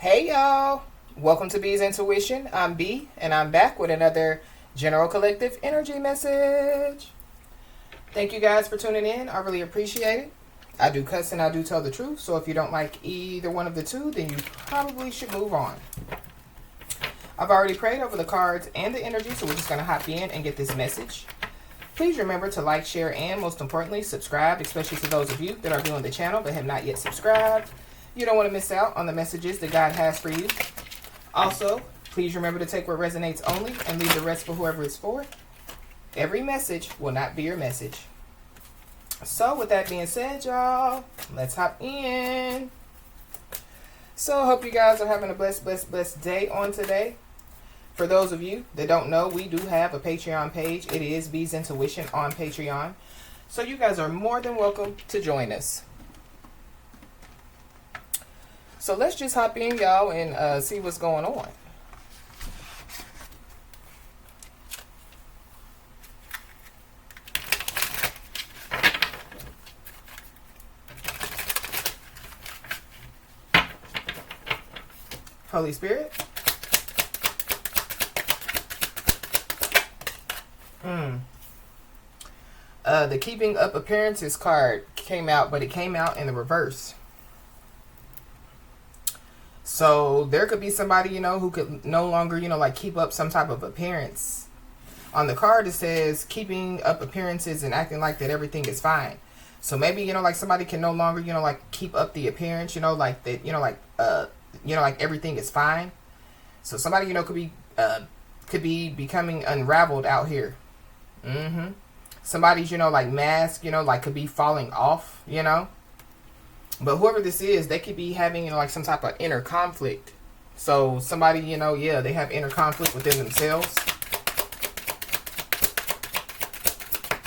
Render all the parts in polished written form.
Hey y'all, welcome to B's Intuition. I'm B and I'm back with another General Collective Energy message. Thank you guys for tuning in. I really appreciate it. I do cuss and I do tell the truth, so if you don't like either one of the two, then you probably should move on. I've already prayed over the cards and the energy, so we're just going to hop in and get this message. Please remember to like, share, and most importantly, subscribe, especially to those of you that are viewing the channel but have not yet subscribed. You don't want to miss out on the messages that God has for you. Also, please remember to take what resonates only and leave the rest for whoever it's for. Every message will not be your message. So with that being said, y'all, let's hop in. So I hope you guys are having a blessed day on today. For those of you that don't know, we do have a Patreon page. It is B's Intuition on Patreon. So you guys are more than welcome to join us. So let's just hop in, y'all, and see what's going on. Holy Spirit. The Keeping Up Appearances card came out, but it came out in the reverse. So there could be somebody, who could no longer, like keep up some type of appearance. On the card, it says keeping up appearances and acting like that everything is fine. So maybe, like somebody can no longer, like keep up the appearance, like that, like everything is fine. So somebody, could be becoming unraveled out here. Somebody's, like mask, like could be falling off, But whoever this is, they could be having, like some type of inner conflict. So somebody, they have inner conflict within themselves.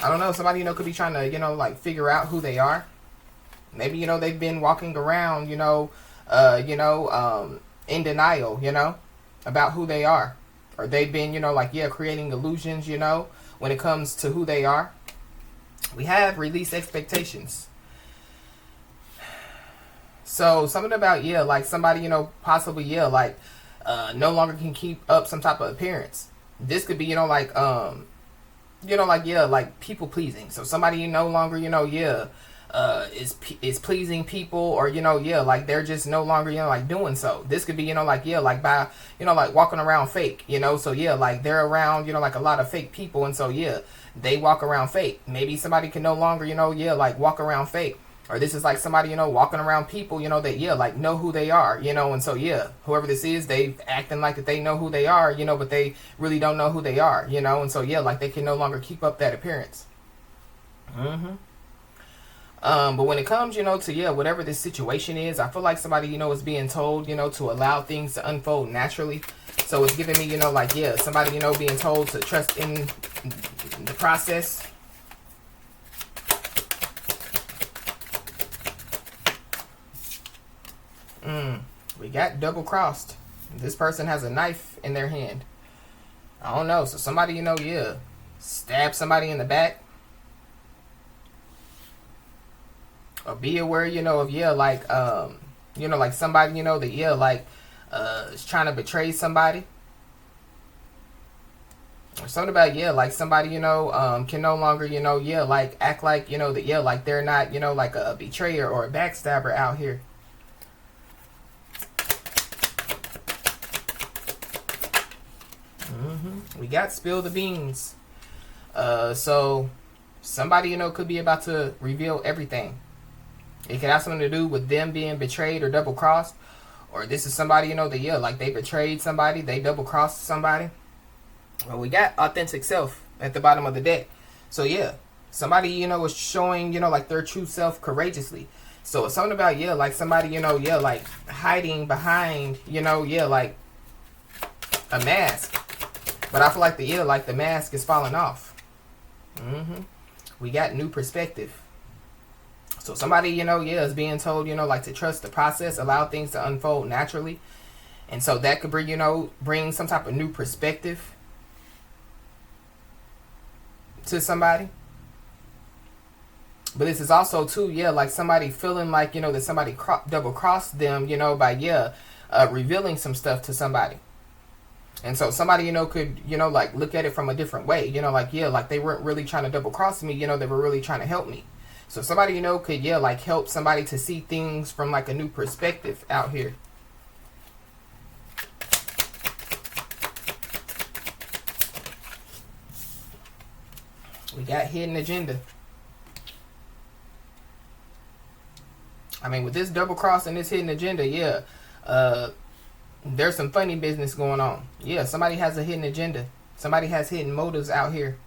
I don't know. Somebody, could be trying to, like figure out who they are. Maybe, they've been walking around, in denial, about who they are. Or they've been, creating illusions, when it comes to who they are. We have released expectations. So something about, like somebody, possibly, no longer can keep up some type of appearance. This could be, like people pleasing. So somebody no longer, is pleasing people, or, like they're just no longer, like doing so. This could be, like by, like walking around fake, so like they're around, like a lot of fake people. And so, they walk around fake. Maybe somebody can no longer, like walk around fake. Or this is like somebody, walking around people, that, like know who they are, and so, whoever this is, they acting like that they know who they are, but they really don't know who they are, and so, like they can no longer keep up that appearance. But when it comes, to, whatever this situation is, I feel like somebody, is being told, to allow things to unfold naturally. So it's giving me, like, somebody, being told to trust in the process. We got double crossed. This person has a knife in their hand. I don't know. So somebody, stab somebody in the back. Or be aware, of, like somebody, that, is trying to betray somebody. Or something about, like somebody, can no longer, like act like, that, like they're not, like a betrayer or a backstabber out here. We got spill the beans. So somebody, could be about to reveal everything. It could have something to do with them being betrayed or double crossed. Or this is somebody, that, like they betrayed somebody, they double crossed somebody. Well, we got authentic self at the bottom of the deck. So somebody, is showing, like their true self courageously. So it's something about, like somebody, like hiding behind, like a mask. But I feel like the mask is falling off. We got new perspective. So somebody, is being told, like to trust the process, allow things to unfold naturally. And so that could bring, bring some type of new perspective to somebody. But this is also too, like somebody feeling like, that somebody double crossed them, by, revealing some stuff to somebody. And so somebody, could, like look at it from a different way, like, yeah, like they weren't really trying to double cross me, they were really trying to help me. So somebody, could, yeah, like help somebody to see things from like a new perspective out here. We got hidden agenda. I mean, with this double cross and this hidden agenda, yeah, there's some funny business going on. Yeah, somebody has a hidden agenda. Somebody has hidden motives out here.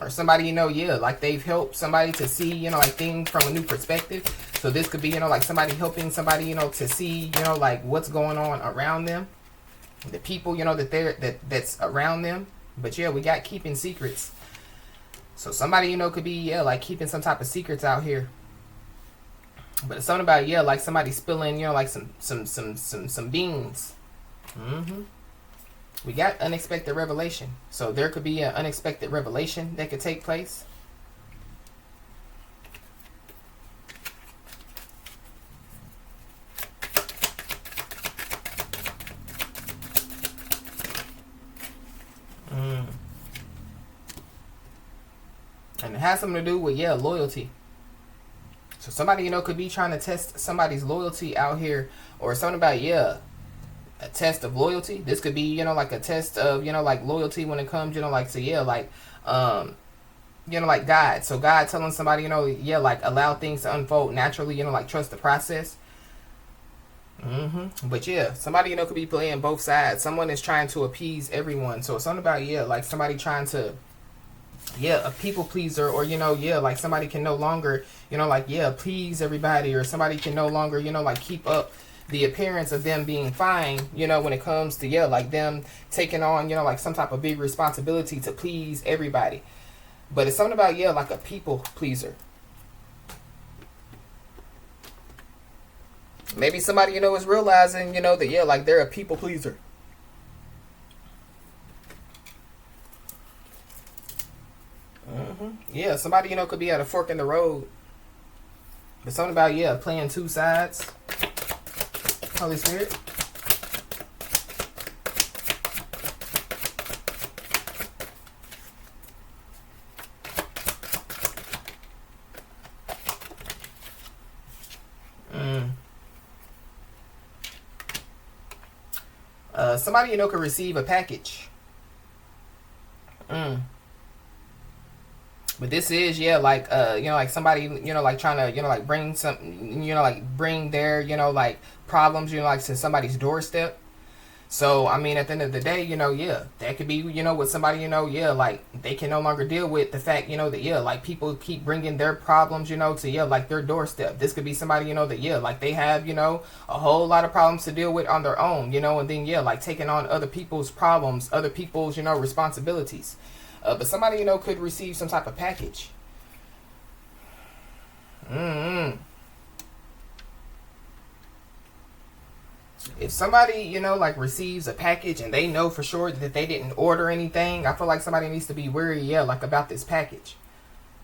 Or somebody, yeah, like they've helped somebody to see, like things from a new perspective. So this could be, like somebody helping somebody, to see, like what's going on around them. The people, that's around them. But yeah, we got keeping secrets. So somebody, could be, yeah, like keeping some type of secrets out here. But it's something about, yeah, like somebody spilling, like some beans. We got unexpected revelation. So there could be an unexpected revelation that could take place. And it has something to do with, yeah, loyalty. So somebody, could be trying to test somebody's loyalty out here. Or something about, yeah, a test of loyalty. This could be, like a test of, like loyalty when it comes, like, to, yeah, like, like God. So God telling somebody, yeah, like allow things to unfold naturally, like trust the process. But yeah, somebody, could be playing both sides. Someone is trying to appease everyone. So it's something about, yeah, like somebody trying to, yeah, a people pleaser, or, yeah, like somebody can no longer, like, yeah, please everybody, or somebody can no longer, like keep up the appearance of them being fine, when it comes to, yeah, like them taking on, like some type of big responsibility to please everybody. But it's something about, yeah, like a people pleaser. Maybe somebody, is realizing, that, yeah, like they're a people pleaser. Yeah, somebody, could be at a fork in the road. But something about, yeah, playing two sides. Holy Spirit. Somebody, could receive a package. But this is, yeah, like, like somebody, like trying to, like bring some, like bring their, like problems, like to somebody's doorstep. So, I mean, at the end of the day, yeah, that could be, with somebody, yeah, like they can no longer deal with the fact, that, yeah, like people keep bringing their problems, to, yeah, like their doorstep. This could be somebody, that, yeah, like they have, a whole lot of problems to deal with on their own, and then, yeah, like taking on other people's problems, other people's, responsibilities. But somebody, could receive some type of package. If somebody, like receives a package and they know for sure that they didn't order anything, I feel like somebody needs to be wary, yeah, like about this package.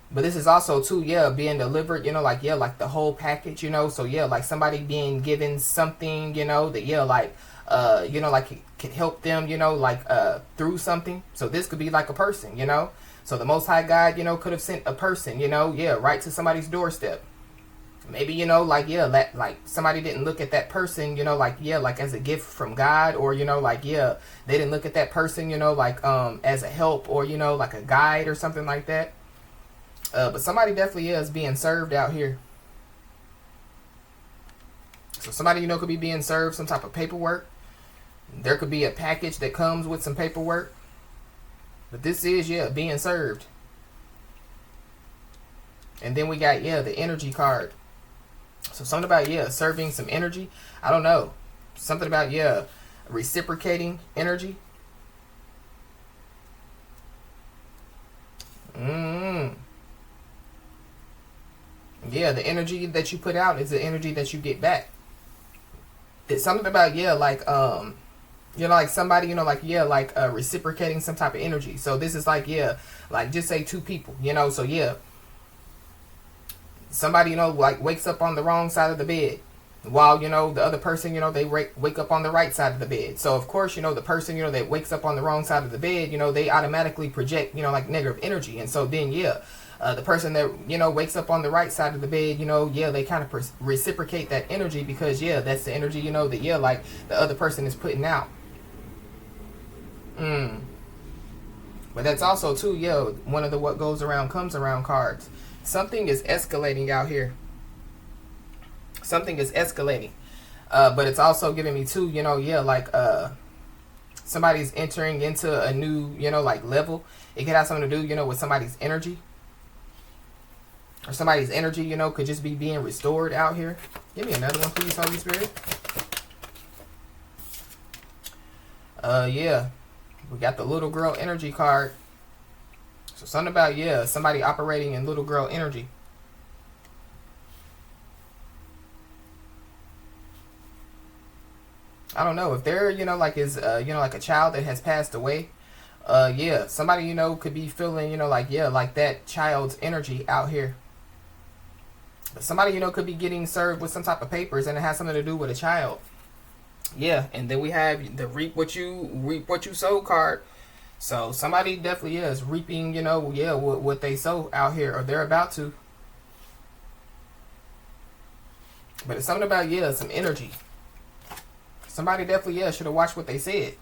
But this is also too, yeah, being delivered, like, yeah, like the whole package, so yeah, like somebody being given something, that, yeah, like, like it can help them, like, through something. So this could be like a person, so the Most High God, could have sent a person, yeah, right to somebody's doorstep. Maybe, like, yeah, like somebody didn't look at that person, like, yeah, like as a gift from God, or, like, yeah, they didn't look at that person, like, as a help, or, like a guide or something like that. But somebody definitely is being served out here. So somebody, could be being served some type of paperwork. There could be a package that comes with some paperwork. But this is, yeah, being served. And then we got, yeah, the energy card. So something about, yeah, serving some energy. I don't know. Something about, yeah, reciprocating energy. Yeah, the energy that you put out is the energy that you get back. It's something about, yeah, like, like somebody, like, yeah, like reciprocating some type of energy. So this is like, yeah, like just say two people, so yeah. Somebody, like wakes up on the wrong side of the bed. while, you know, the other person, you know, they wake up on the right side of the bed. So of course, you know, the person, you know, that wakes up on the wrong side of the bed, you know, they automatically project, you know, like negative energy. And so then, yeah, the person that, you know, wakes up on the right side of the bed, you know, yeah, they kind of reciprocate that energy, because yeah, that's the energy, you know, that, yeah, like the other person is putting out. But that's also too, yeah, one of the what goes around comes around cards. Something is escalating out here. Something is escalating. But it's also giving me too, you know, yeah, like somebody's entering into a new, you know, like level. It could have something to do, you know, with somebody's energy. Or somebody's energy, you know, could just be being restored out here. Give me another one, please, Holy Spirit. Yeah. We got the little girl energy card. So something about, yeah, somebody operating in little girl energy. I don't know if they're, you know, like is, you know, like a child that has passed away. Yeah, somebody, you know, could be feeling, you know, like, yeah, like that child's energy out here. Somebody, you know, could be getting served with some type of papers, and it has something to do with a child. Yeah, and then we have the reap what you sow card. So somebody definitely is reaping, you know, yeah, what they sow out here, or they're about to. But it's something about, yeah, some energy. Somebody definitely, yeah, should have watched what they said.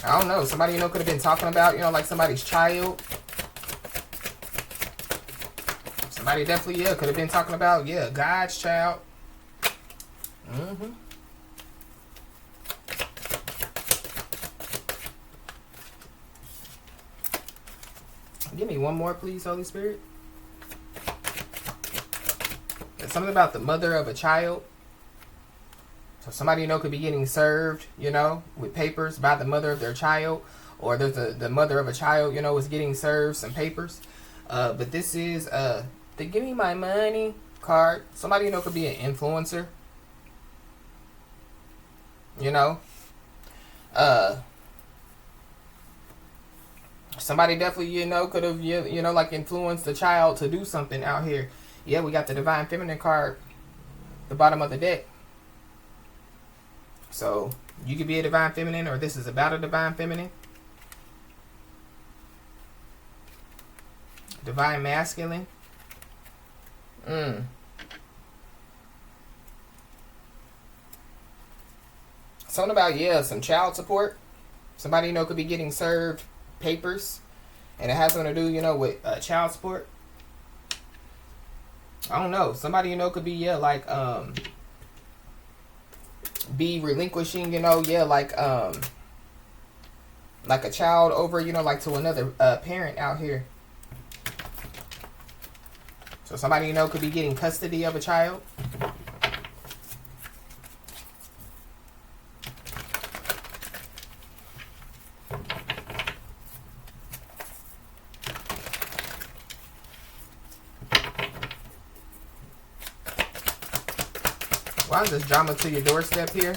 I don't know. Somebody, you know, could have been talking about, you know, like somebody's child. Somebody definitely, yeah, could have been talking about, yeah, God's child. Give me one more, please, Holy Spirit. There's something about the mother of a child. So somebody, you know, could be getting served, you know, with papers by the mother of their child. Or there's the mother of a child, you know, is getting served some papers. But this is the give me my money card. Somebody, you know, could be an influencer. You know. Somebody definitely, you know, could have, you know, like influenced the child to do something out here. Yeah, we got the Divine Feminine card, the bottom of the deck. So you could be a Divine Feminine, or this is about a Divine Feminine. Divine Masculine. Something about, yeah, some child support. Somebody, you know, could be getting served papers, and it has something to do, you know, with child support. I don't know. Somebody, you know, could be, yeah, like be relinquishing, you know, yeah, like a child over, you know, like to another parent out here. So somebody, you know, could be getting custody of a child. Why is this drama to your doorstep here?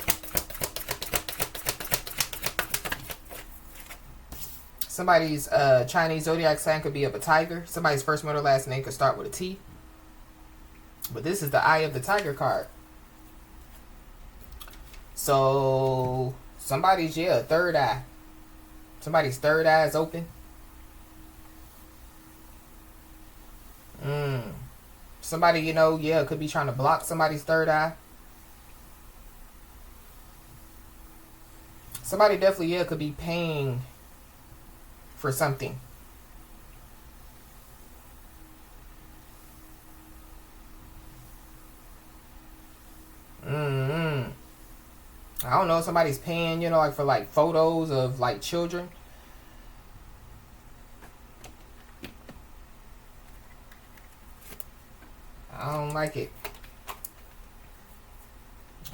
Somebody's Chinese zodiac sign could be of a tiger. Somebody's first, middle, last name could start with a T. But this is the Eye of the Tiger card. So somebody's, yeah, third eye. Somebody's third eye is open. Somebody, you know, yeah, could be trying to block somebody's third eye. Somebody definitely, yeah, could be paying for something. I don't know, somebody's paying, you know, like for like photos of like children. I don't like it.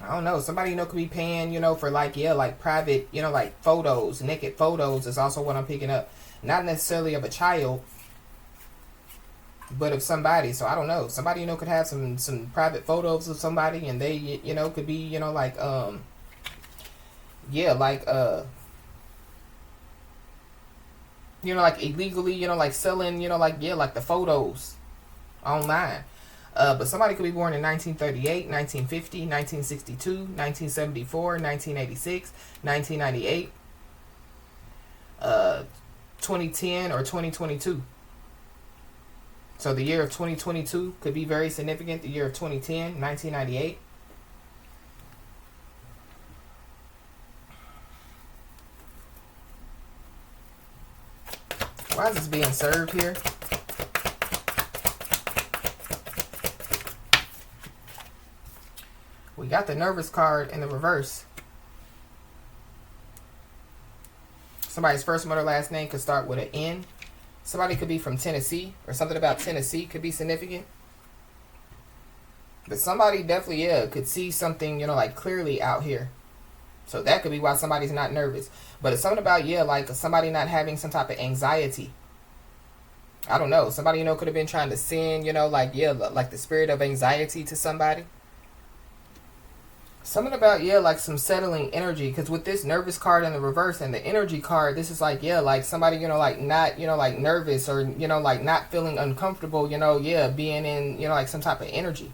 I don't know. Somebody, you know, could be paying, you know, for like, yeah, like private, you know, like photos, naked photos is also what I'm picking up. Not necessarily of a child, but of somebody. So I don't know. Somebody, you know, could have some private photos of somebody, and they, you know, could be, you know, like, yeah, like, you know, like illegally, you know, like selling, you know, like, yeah, like the photos. online. But somebody could be born in 1938, 1950, 1962, 1974, 1986, 1998, 2010, or 2022. So the year of 2022 could be very significant. The year of 2010, 1998. Why is this being served here? We got the nervous card in the reverse. Somebody's first, middle, last name could start with an N. Somebody could be from Tennessee, or something about Tennessee could be significant. But somebody definitely, yeah, could see something, like clearly out here. So that could be why somebody's not nervous. But it's something about, like somebody not having some type of anxiety. I don't know. Somebody, could have been trying to send, like the spirit of anxiety to somebody. Something about, like some settling energy. Because with this nervous card in the reverse and the energy card, this is like, like somebody, like not, like nervous or, like not feeling uncomfortable, being in, like some type of energy.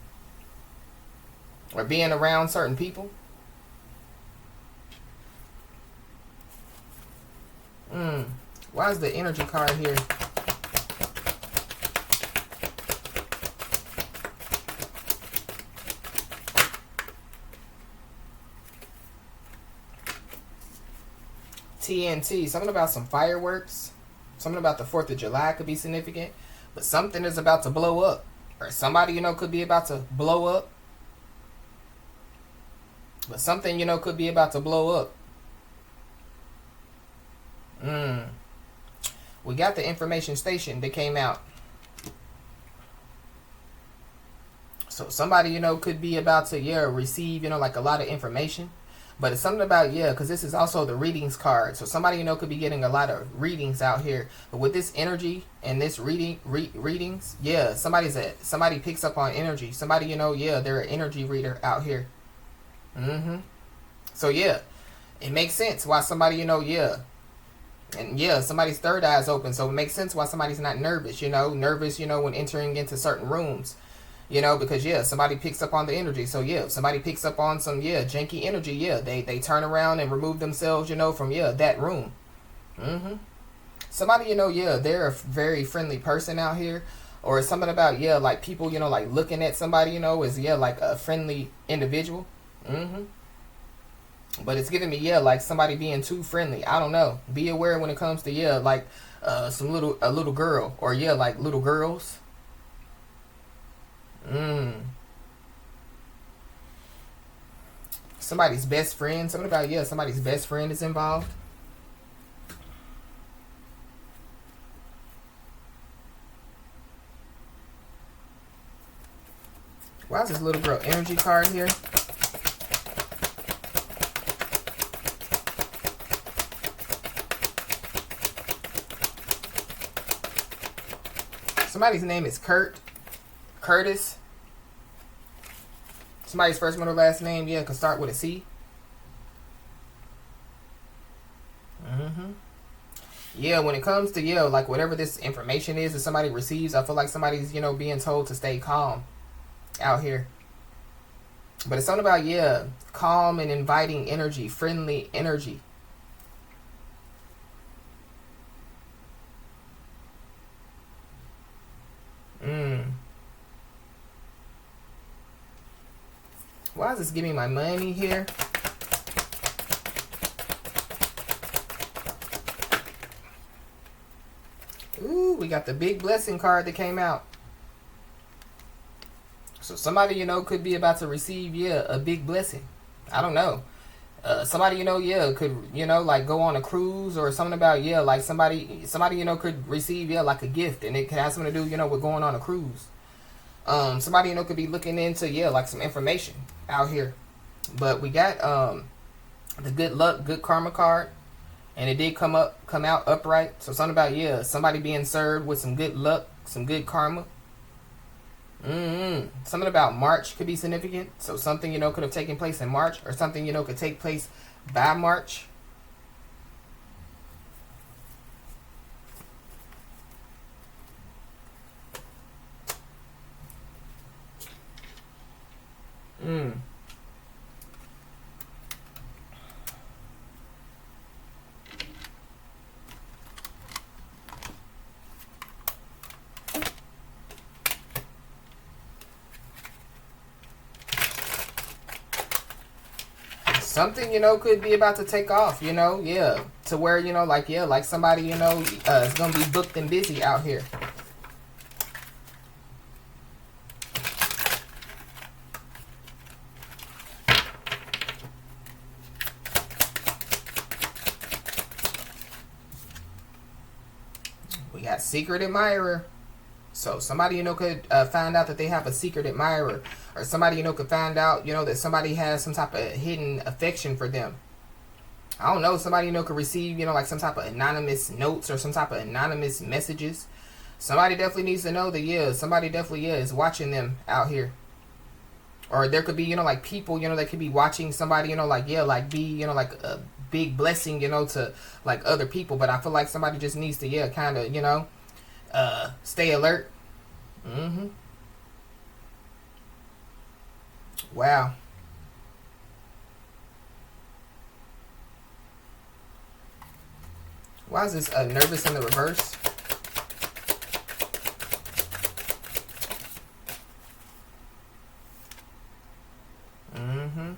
Or being around certain people. Why is the energy card here? TNT. Something about some fireworks. Something about the 4th of July could be significant. But something is about to blow up. Or somebody, could be about to blow up. But something, could be about to blow up. We got the information station that came out. So somebody, could be about to, receive, like a lot of information. But it's something about, because this is also the readings card. So somebody, could be getting a lot of readings out here. But with this energy and this readings, somebody picks up on energy. Somebody, they're an energy reader out here. So, it makes sense why somebody, and somebody's third eye is open. So it makes sense why somebody's not nervous, nervous, when entering into certain rooms. Because somebody picks up on the energy. So if somebody picks up on some janky energy, they turn around and remove themselves, from that room. Somebody, they're a very friendly person out here. Or something about like people, like looking at somebody, is like a friendly individual. But it's giving me like somebody being too friendly. I don't know. Be aware when it comes to like a little girl, or like little girls. Somebody's best friend. Something about somebody's best friend is involved. Why is this little girl energy card here? Somebody's name is Curtis. Somebody's first, middle, last name, could start with a C. When it comes to, like whatever this information is that somebody receives, I feel like somebody's, being told to stay calm out here. But it's something about, calm and inviting energy, friendly energy. Why is this giving me my money here? Ooh, we got the big blessing card that came out. So somebody, could be about to receive, a big blessing. I don't know. Somebody, could, like go on a cruise or something about, like somebody, could receive, like a gift. And it could have something to do, with going on a cruise. Somebody, could be looking into, like some information out here. But we got the good luck, good karma card. And it did come out upright. So something about, somebody being served with some good luck, some good karma. Something about March could be significant. So something, could have taken place in March. Or something, could take place by March. Mm. Something, could be about to take off, yeah. To where, like, yeah, like somebody, is going to be booked and busy out here. We got secret admirer. So somebody, could find out that they have a secret admirer. Or somebody, could find out, that somebody has some type of hidden affection for them. I don't know. Somebody, could receive, like some type of anonymous notes or some type of anonymous messages. Somebody definitely needs to know that, yeah, somebody definitely, yeah, is watching them out here. Or there could be, like people, that could be watching somebody, like, yeah, like be, like a big blessing, to like other people. But I feel like somebody just needs to, yeah, kind of, stay alert. Mm-hmm. Wow. Why is this nervous in the reverse? Mm-hmm.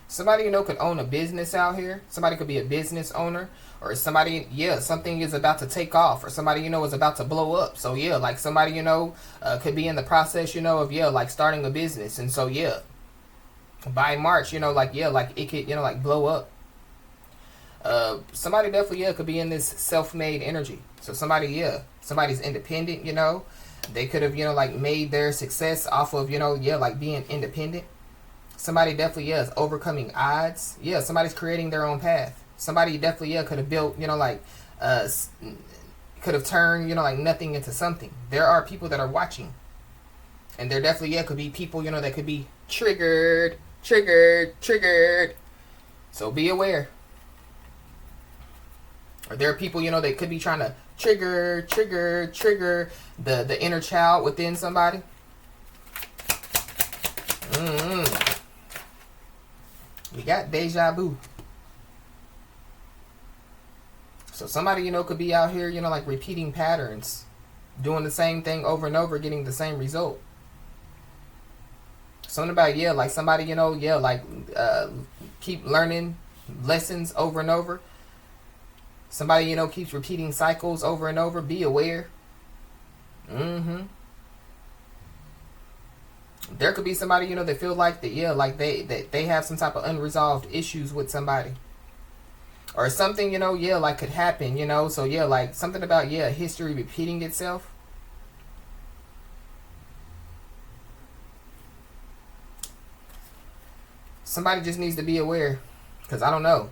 Somebody, could own a business out here. Somebody could be a business owner. Or somebody, yeah, something is about to take off. Or somebody, is about to blow up. So, yeah, like somebody, could be in the process, of, yeah, like starting a business. And so, yeah, by March, like, yeah, like it could, like blow up. Somebody definitely, yeah, could be in this self-made energy. So somebody, yeah, somebody's independent, They could have, like made their success off of, yeah, like being independent. Somebody definitely, yeah, is overcoming odds. Yeah, somebody's creating their own path. Somebody definitely, yeah, could have built, like, could have turned, like nothing into something. There are people that are watching. And there definitely, yeah, could be people, that could be triggered. So be aware. Or there are people, that could be trying to trigger the inner child within somebody. Mm-hmm. We got deja vu. So somebody, could be out here, like repeating patterns. Doing the same thing over and over, getting the same result. Something about, yeah, like somebody, yeah, like keep learning lessons over and over. Somebody, keeps repeating cycles over and over. Be aware. Mm-hmm. There could be somebody, that feel like that, yeah, like they have some type of unresolved issues with somebody. Or something, yeah, like could happen, So, yeah, like something about, yeah, history repeating itself. Somebody just needs to be aware. Because I don't know.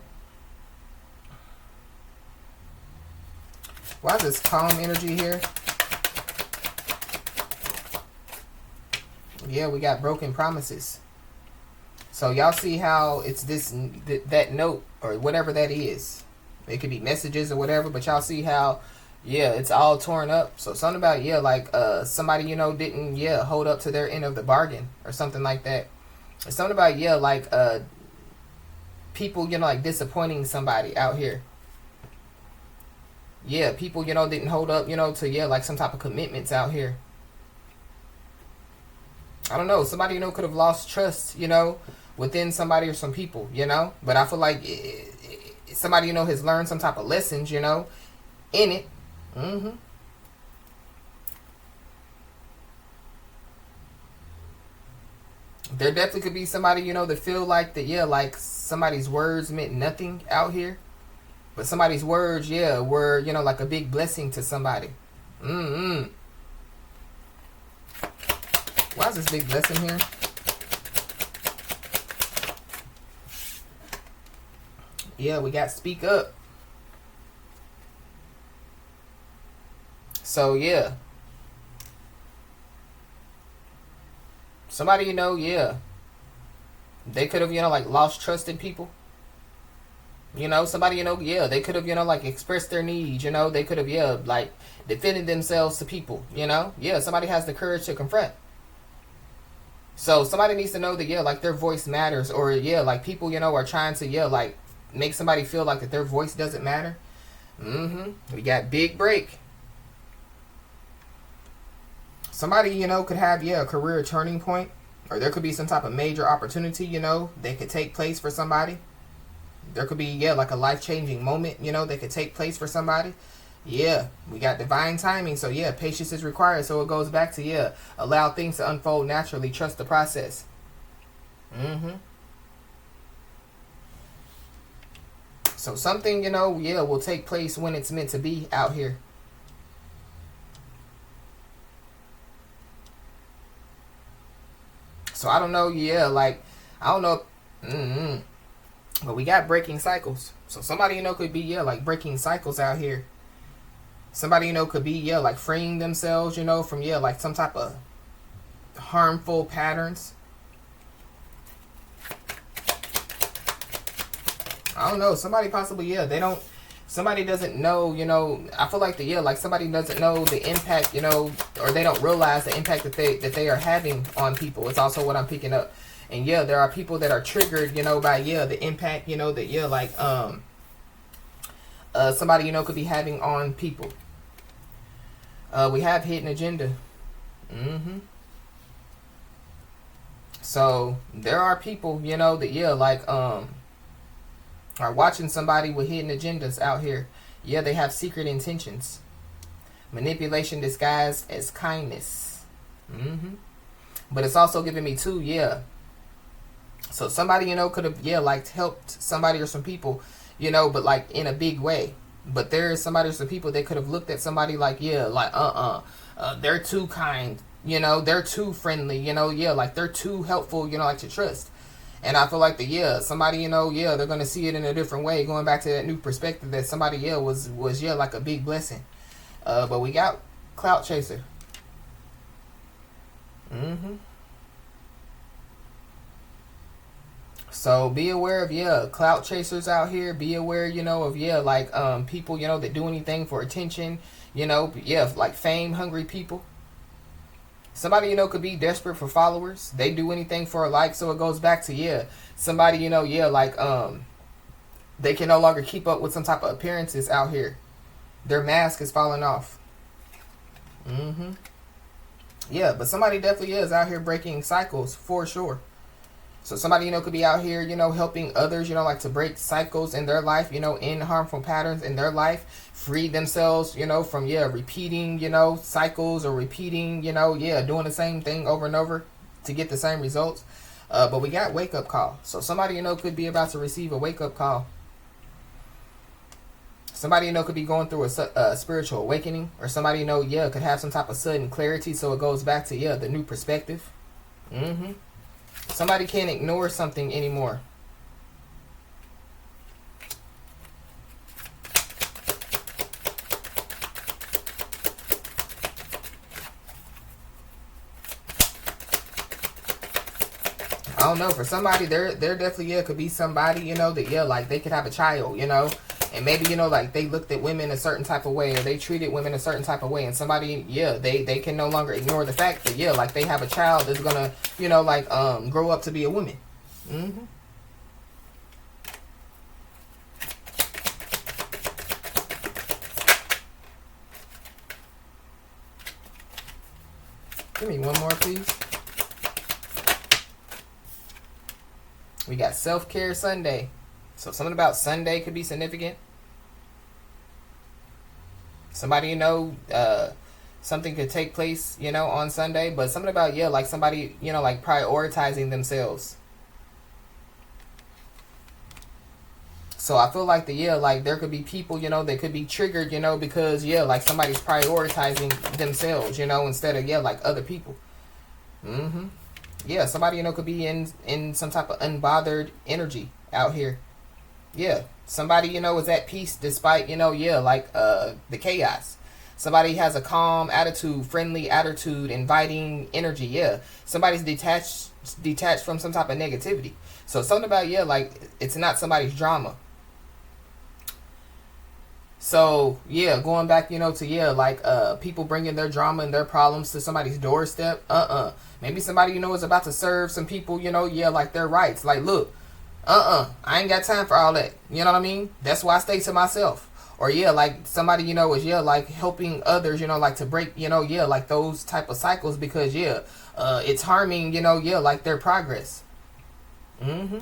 Why is this calm energy here? Yeah, we got broken promises. So y'all see how it's that note or whatever that is. It could be messages or whatever, but y'all see how, yeah, it's all torn up. So something about, yeah, like somebody, didn't, yeah, hold up to their end of the bargain or something like that. Or something about, yeah, like people, like disappointing somebody out here. Yeah, people, didn't hold up, to, yeah, like some type of commitments out here. I don't know. Somebody, could have lost trust, within somebody or some people, But I feel like somebody, has learned some type of lessons, in it. Mm-hmm. There definitely could be somebody, that feel like that, yeah, like somebody's words meant nothing out here. But somebody's words, yeah, were, like a big blessing to somebody. Mm-hmm. Why is this big blessing here? Yeah, we got speak up. So, yeah. Somebody, yeah. They could have, like lost trust in people. Somebody, yeah, they could have, like expressed their needs, they could have, yeah, like defended themselves to people, yeah, somebody has the courage to confront. So somebody needs to know that, yeah, like their voice matters, or yeah, like people, are trying to, yeah, like make somebody feel like that their voice doesn't matter. We got big break. Somebody, could have, yeah, a career turning point, or there could be some type of major opportunity, that could take place for somebody. There could be, yeah, like a life-changing moment, that could take place for somebody. Yeah, we got divine timing. So, yeah, patience is required. So it goes back to, yeah, allow things to unfold naturally. Trust the process. So something, yeah, will take place when it's meant to be out here. So I don't know, yeah, like, I don't know. But we got breaking cycles. So somebody, could be, yeah, like breaking cycles out here. Somebody, could be, yeah, like freeing themselves, from, yeah, like some type of harmful patterns. I don't know. Somebody possibly, yeah, somebody doesn't know, I feel like like somebody doesn't know the impact, or they don't realize the impact that they are having on people. It's also what I'm picking up. And yeah, there are people that are triggered, by, yeah, the impact, that, yeah, like, somebody, could be having on people. We have hidden agenda. So there are people, that, yeah, like, are watching somebody with hidden agendas out here. Yeah, they have secret intentions. Manipulation disguised as kindness. But it's also giving me too, yeah. So somebody, could have, yeah, like helped somebody or some people, but like in a big way. But there is somebody or some people that could have looked at somebody like, yeah, like, they're too kind, they're too friendly, yeah, like they're too helpful, like to trust. And I feel like somebody, yeah, they're going to see it in a different way, going back to that new perspective that somebody, yeah, was yeah, like a big blessing. But we got clout chaser. So be aware of, yeah, clout chasers out here. Be aware, of, yeah, like people, that do anything for attention, yeah, like fame hungry people. Somebody, could be desperate for followers. They do anything for a like. So it goes back to, yeah, somebody, yeah, like they can no longer keep up with some type of appearances out here. Their mask is falling off. Yeah, but somebody definitely is out here breaking cycles for sure. So somebody, could be out here, helping others, like to break cycles in their life, in harmful patterns in their life, free themselves, from, yeah, repeating, cycles, or repeating, yeah, doing the same thing over and over to get the same results. But we got wake up call. So somebody, could be about to receive a wake up call. Somebody, could be going through a spiritual awakening, or somebody, yeah, could have some type of sudden clarity. So it goes back to, yeah, the new perspective. Somebody can't ignore something anymore. I don't know. For somebody, there definitely, yeah, could be somebody, that, yeah, like they could have a child, and maybe, like they looked at women a certain type of way, or they treated women a certain type of way, and somebody, yeah, they can no longer ignore the fact that, yeah, like they have a child that's gonna, like grow up to be a woman. Give me one more, please. We got self-care Sunday. So something about Sunday could be significant. Somebody, something could take place, on Sunday. But something about, yeah, like somebody, like prioritizing themselves. So I feel like like there could be people, that could be triggered, because, yeah, like somebody's prioritizing themselves, instead of, yeah, like other people. Yeah, somebody, could be in some type of unbothered energy out here. Yeah, somebody, is at peace despite, yeah, like the chaos. Somebody has a calm attitude, friendly attitude, inviting energy. Yeah, somebody's detached from some type of negativity. So something about, yeah, like it's not somebody's drama. So yeah, going back, to like people bringing their drama and their problems to somebody's doorstep. Maybe somebody is about to serve some people, like their rights. Like, look, I ain't got time for all that. You know what I mean? That's why I stay to myself. Or yeah, like somebody is like helping others, like to break, like those type of cycles, because it's harming, like their progress. Mm-hmm.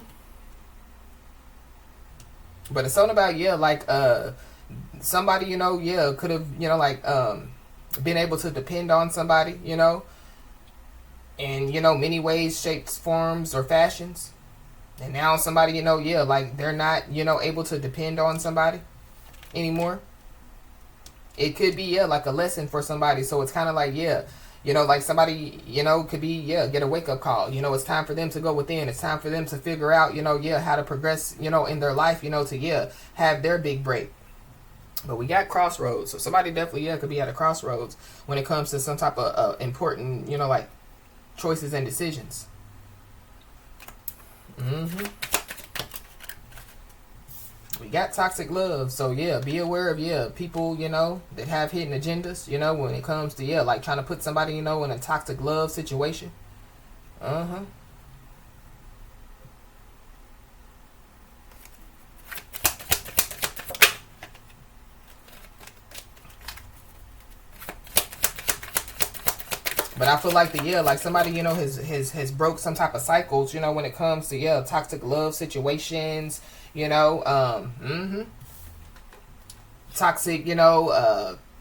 But it's something about like somebody could have like been able to depend on somebody in many ways, shapes, forms, or fashions, and now somebody like they're not able to depend on somebody anymore. It could be like a lesson for somebody, so it's kind of like like somebody could be get a wake-up call. It's time for them to go within. It's time for them to figure out how to progress in their life, to have their big break. But we got crossroads, so somebody definitely could be at a crossroads when it comes to some type of important like choices and decisions. Mm-hmm. We got toxic love, so be aware of people that have hidden agendas. When it comes to like trying to put somebody in a toxic love situation. Uh-huh. But I feel like like somebody has broke some type of cycles when it comes to toxic love situations. Mm-hmm. Toxic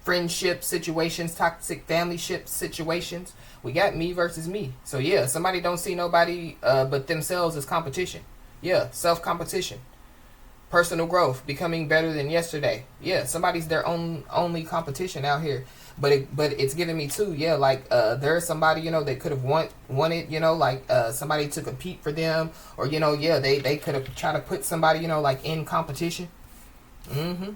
friendship situations, toxic family ship situations. We got me versus me. So somebody don't see nobody but themselves as competition. Self competition, personal growth, becoming better than yesterday. Somebody's their only competition out here. But it's giving me too, like there's somebody that could have wanted like somebody to compete for them, or they could have tried to put somebody like in competition. Mm-hmm.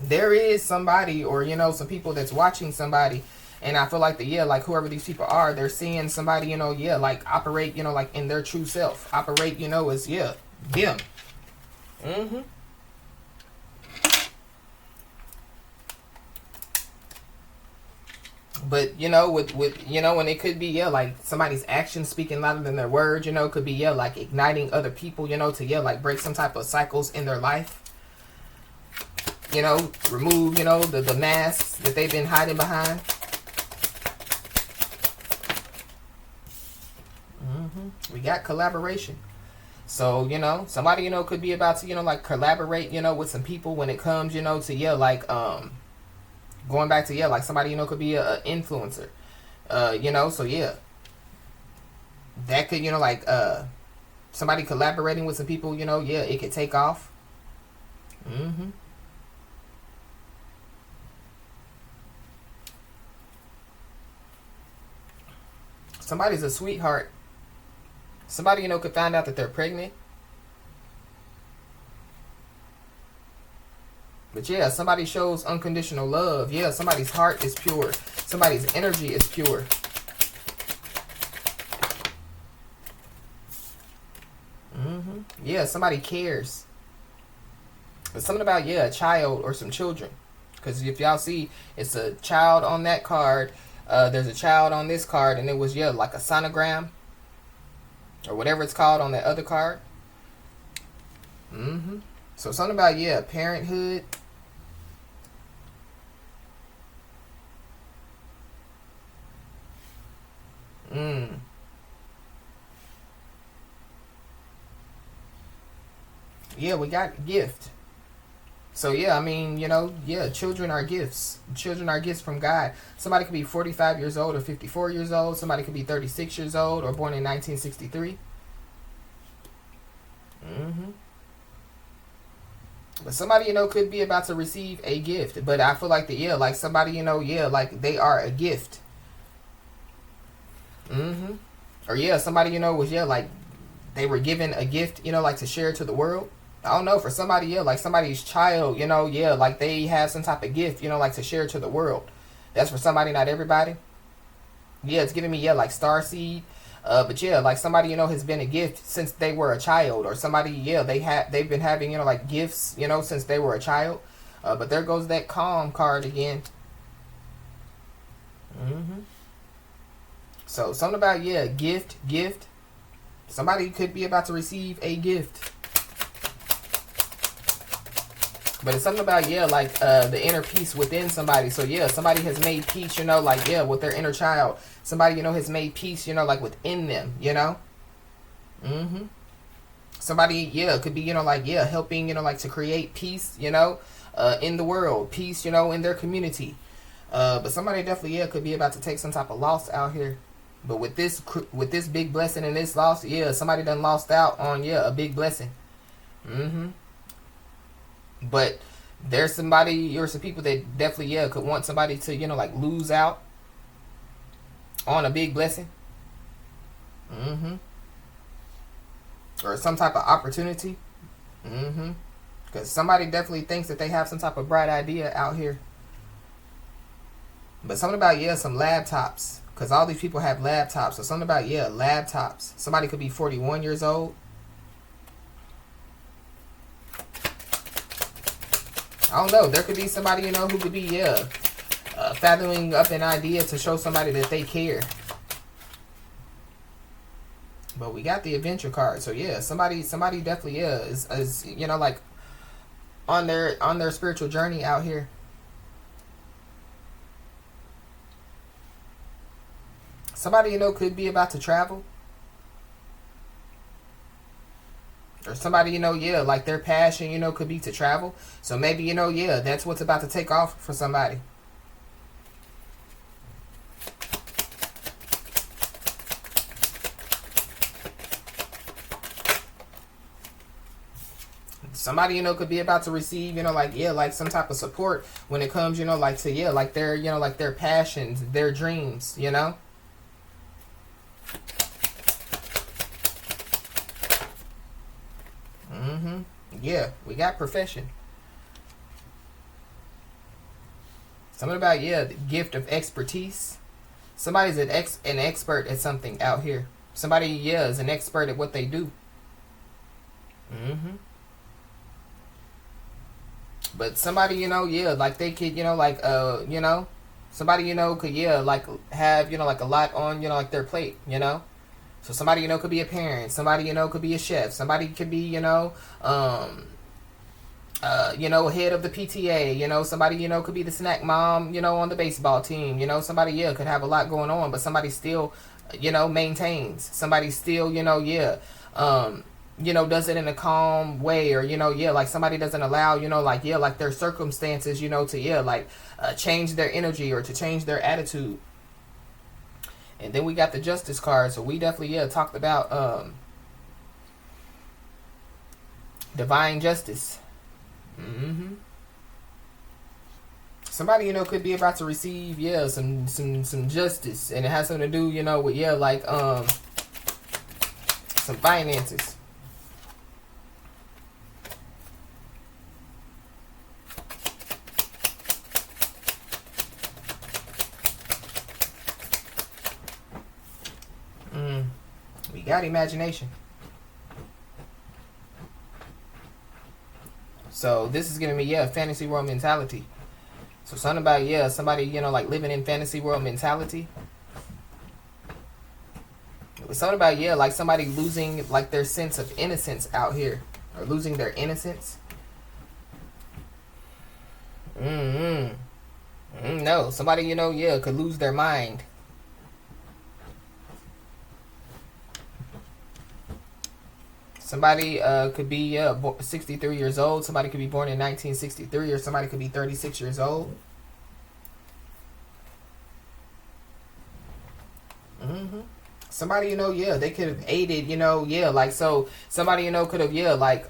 There is somebody, or some people that's watching somebody, and I feel like like whoever these people are, they're seeing somebody like operate like in their true self, operate as them. Mm-hmm. But with and it could be like somebody's actions speaking louder than their words. Could be like igniting other people. To like break some type of cycles in their life. Remove the masks that they've been hiding behind. Mm-hmm. We got collaboration. So somebody could be about to like collaborate with some people when it comes to like going back to like somebody could be a influencer, so that could like somebody collaborating with some people, it could take off. Mm-hmm. Somebody's a sweetheart. Somebody could find out that they're pregnant. But somebody shows unconditional love. Somebody's heart is pure. Somebody's energy is pure. Mm-hmm. Somebody cares. But something about a child or some children. Because if y'all see, it's a child on that card. There's a child on this card, and it was like a sonogram or whatever it's called on that other card. Mm-hmm. So something about parenthood. We got gift. So I mean, children are gifts. Children are gifts from God. Somebody could be 45 years old or 54 years old. Somebody could be 36 years old or born in 1963. Mm-hmm. But somebody could be about to receive a gift. But I feel like like somebody like they are a gift. Mm-hmm. Or somebody was like they were given a gift, like to share to the world. I don't know, for somebody like somebody's child, like they have some type of gift, like to share to the world. That's for somebody, not everybody. It's giving me like star seed. But like somebody has been a gift since they were a child, or somebody they've been having like gifts since they were a child. But there goes that calm card again. So something about, yeah, gift. Somebody could be about to receive a gift. But it's something about, yeah, like the inner peace within somebody. So, yeah, somebody has made peace, you know, like, yeah, with their inner child. Somebody, you know, has made peace, you know, like within them, you know. Somebody, yeah, could be, you know, like, yeah, helping, you know, like to create peace, you know, in the world. Peace, you know, in their community. But somebody definitely, yeah, could be about to take some type of loss out here. But with this big blessing and this loss, yeah, somebody done lost out on, yeah, a big blessing. But there's somebody or some people that definitely, yeah, could want somebody to, you know, like lose out on a big blessing. Or some type of opportunity. Because somebody definitely thinks that they have some type of bright idea out here. But something about, yeah, some laptops. Because all these people have laptops. So something about, yeah, laptops. Somebody could be 41 years old. I don't know. There could be somebody, you know, who could be, yeah, fathoming up an idea to show somebody that they care. But we got the adventure card. So, yeah, somebody definitely, yeah, is you know, like on their spiritual journey out here. Somebody, you know, could be about to travel. Or somebody, you know, yeah, like their passion, you know, could be to travel. So maybe, you know, yeah, that's what's about to take off for somebody. Somebody, you know, could be about to receive, you know, like, yeah, like some type of support when it comes, you know, like to, yeah, like their, you know, like their passions, their dreams, you know. Yeah, we got profession. Something about, yeah, the gift of expertise. Somebody's an expert at something out here. Somebody, yeah, is an expert at what they do. But somebody, you know, yeah, like they could, you know, like, you know, somebody, you know, could, yeah, like have, you know, like a lot on, you know, like their plate, you know. So somebody, you know, could be a parent. Somebody, you know, could be a chef. Somebody could be, you know, head of the PTA. You know, somebody, you know, could be the snack mom, you know, on the baseball team. You know, somebody, yeah, could have a lot going on, but somebody still, you know, maintains. Somebody still, you know, yeah, you know, does it in a calm way, or, you know, yeah, like somebody doesn't allow, you know, like, yeah, like their circumstances, you know, to, yeah, like change their energy or to change their attitude. And then we got the Justice card. So we definitely, yeah, talked about divine justice. Somebody, you know, could be about to receive, yeah, some justice. And it has something to do, you know, with, yeah, like some finances. We got imagination. So this is gonna be, yeah, fantasy world mentality. So something about, yeah, somebody, you know, like living in fantasy world mentality. Something about, yeah, like somebody losing like their sense of innocence out here, or losing their innocence. No, somebody, you know, yeah, could lose their mind. Somebody could be 63 years old. Somebody could be born in 1963, or somebody could be 36 years old. Somebody, you know, yeah, they could have aided, you know, yeah, like, so somebody, you know, could have, yeah, like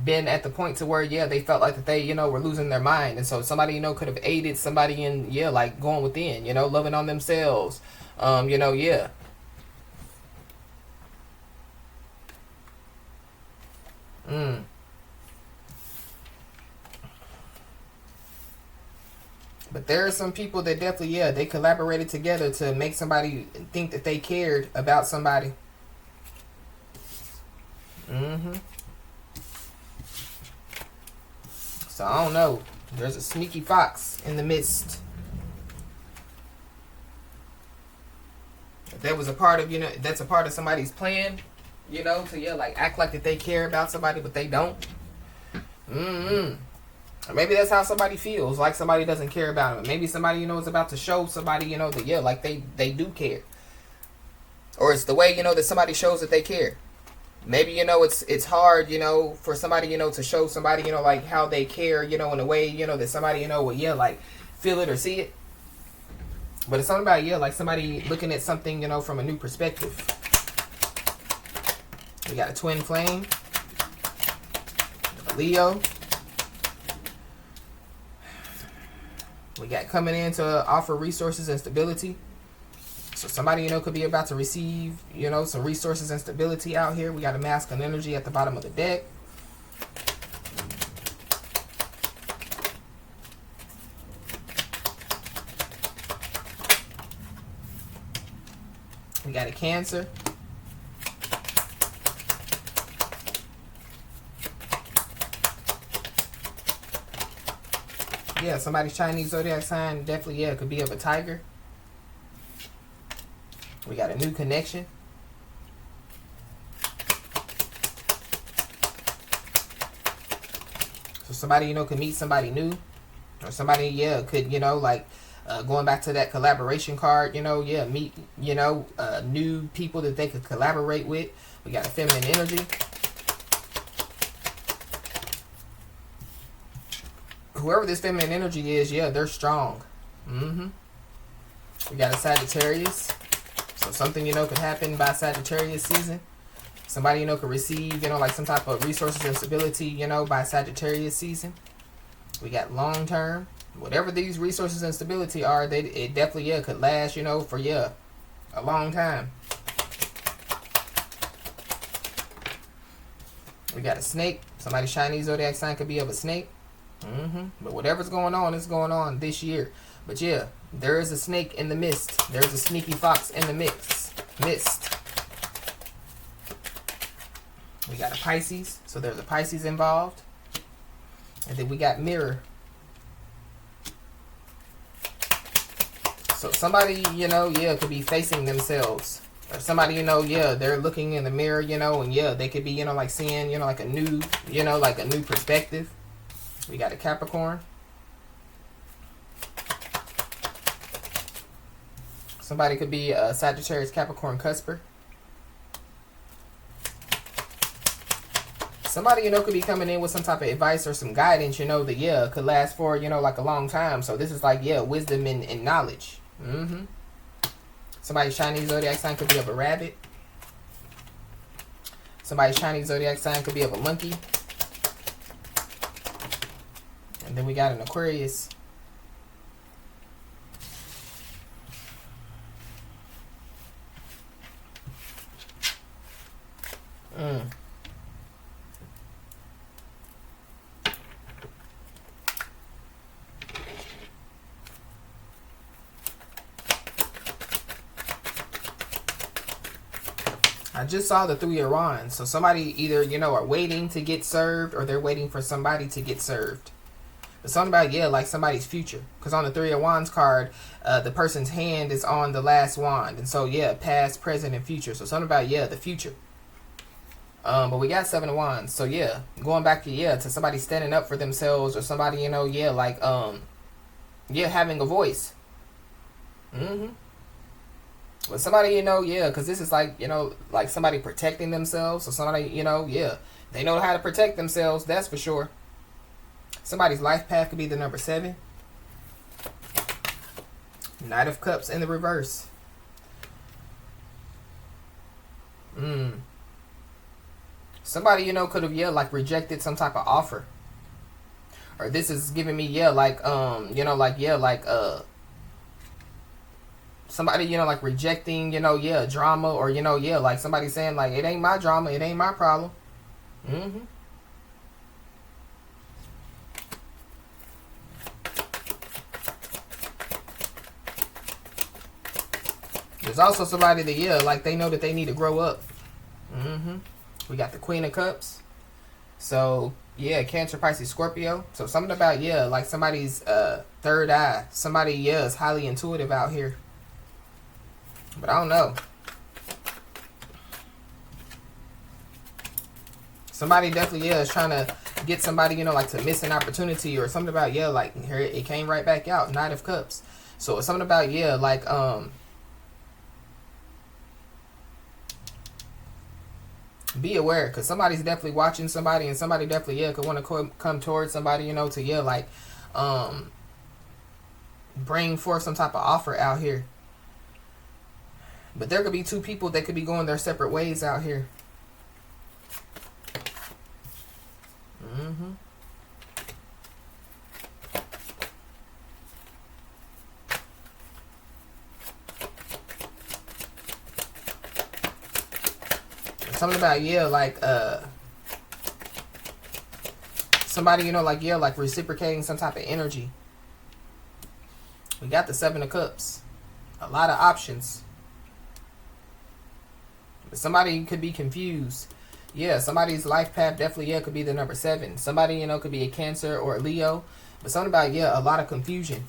been at the point to where, yeah, they felt like that they, you know, were losing their mind. And so somebody, you know, could have aided somebody in, yeah, like going within, you know, loving on themselves. You know, yeah. But there are some people that definitely, yeah, they collaborated together to make somebody think that they cared about somebody. So I don't know. There's a sneaky fox in the midst. If that was a part of, that's a part of somebody's plan, to, like act like that they care about somebody, but they don't. Or maybe that's how somebody feels, like somebody doesn't care about them. Maybe somebody, is about to show somebody, that, like they do care. Or it's the way, that somebody shows that they care. Maybe, it's hard, for somebody, to show somebody, like how they care, in a way, that somebody, would, like feel it or see it. But it's something about, like somebody looking at something, from a new perspective. We got a twin flame, a Leo. We got coming in to offer resources and stability. So somebody, could be about to receive, some resources and stability out here. We got a masculine energy at the bottom of the deck. We got a Cancer. Yeah, somebody's Chinese zodiac sign definitely, could be of a tiger. We got a new connection. So somebody, could meet somebody new. Or somebody, could, like, going back to that collaboration card, meet, new people that they could collaborate with. We got a feminine energy. Whoever this feminine energy is, they're strong. We got a Sagittarius. So something, could happen by Sagittarius season. Somebody, could receive, like some type of resources and stability, by Sagittarius season. We got long term. Whatever these resources and stability are, it definitely, could last, for, a long time. We got a snake. Somebody's Chinese zodiac sign could be of a snake. But whatever's going on, it's going on this year. But there is a snake in the mist. There's a sneaky fox in the mist. We got a Pisces. So there's a Pisces involved. And then we got mirror. So somebody, could be facing themselves. Or somebody, they're looking in the mirror, and they could be, like seeing, like a new, like a new perspective. We got a Capricorn. Somebody could be a Sagittarius Capricorn cusper. Somebody, could be coming in with some type of advice or some guidance, that, could last for, like a long time. So this is like, wisdom and knowledge. Somebody's Chinese zodiac sign could be of a rabbit. Somebody's Chinese zodiac sign could be of a monkey. And then we got an Aquarius. I just saw the Three of Wands. So somebody either, are waiting to get served or they're waiting for somebody to get served. But something about, like somebody's future. Because on the Three of Wands card, the person's hand is on the last wand. And so, past, present, and future. So something about, the future. But we got Seven of Wands. So, going back to, to somebody standing up for themselves or somebody, like, having a voice. But somebody, because this is like, like somebody protecting themselves. So somebody, they know how to protect themselves. That's for sure. Somebody's life path could be the number 7. Knight of Cups in the reverse. Somebody, could have, like rejected some type of offer. Or this is giving me, like, somebody, like rejecting, drama. Or, like somebody saying like, it ain't my drama. It ain't my problem. There's also somebody that, like they know that they need to grow up. We got the Queen of Cups. So, Yeah, Cancer, Pisces, Scorpio. So something about, yeah, like somebody's third eye. Somebody, yeah, is highly intuitive out here. But I don't know. Somebody definitely, yeah, is trying to get somebody, you know, like to miss an opportunity or something about, yeah, like here it came right back out. Knight of Cups. So it's something about, yeah, like, be aware, because somebody's definitely watching somebody, and somebody definitely, yeah, could want to come towards somebody, you know, to, yeah, like, bring forth some type of offer out here. But there could be two people that could be going their separate ways out here. Something about, yeah, like, somebody, you know, like, yeah, like reciprocating some type of energy. We got the Seven of Cups. A lot of options. But somebody could be confused. Yeah, somebody's life path definitely, yeah, could be the number 7. Somebody, you know, could be a Cancer or a Leo. But something about, yeah, a lot of confusion.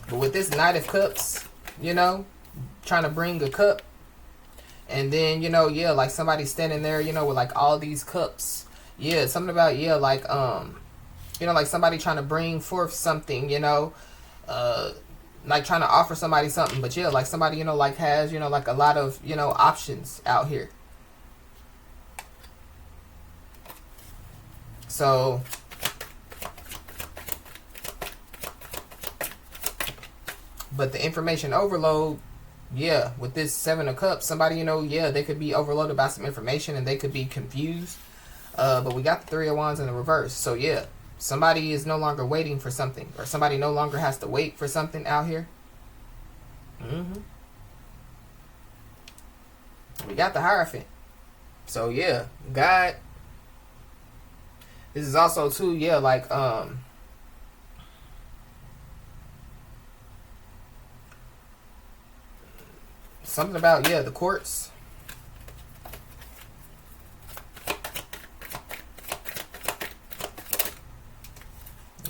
But with this Knight of Cups, you know, trying to bring a cup. And then, you know, yeah, like somebody standing there, you know, with like all these cups. Yeah, something about, yeah, like, you know, like somebody trying to bring forth something, you know, like trying to offer somebody something. But yeah, like somebody, you know, like has, you know, like a lot of, you know, options out here. So but the information overload, yeah, with this Seven of Cups, somebody, you know, yeah, they could be overloaded by some information and they could be confused. But we got the Three of Wands in the reverse. So yeah, somebody is no longer waiting for something, or somebody no longer has to wait for something out here. We got the Hierophant. So yeah, God. This is also too, yeah, like, something about, yeah, the courts.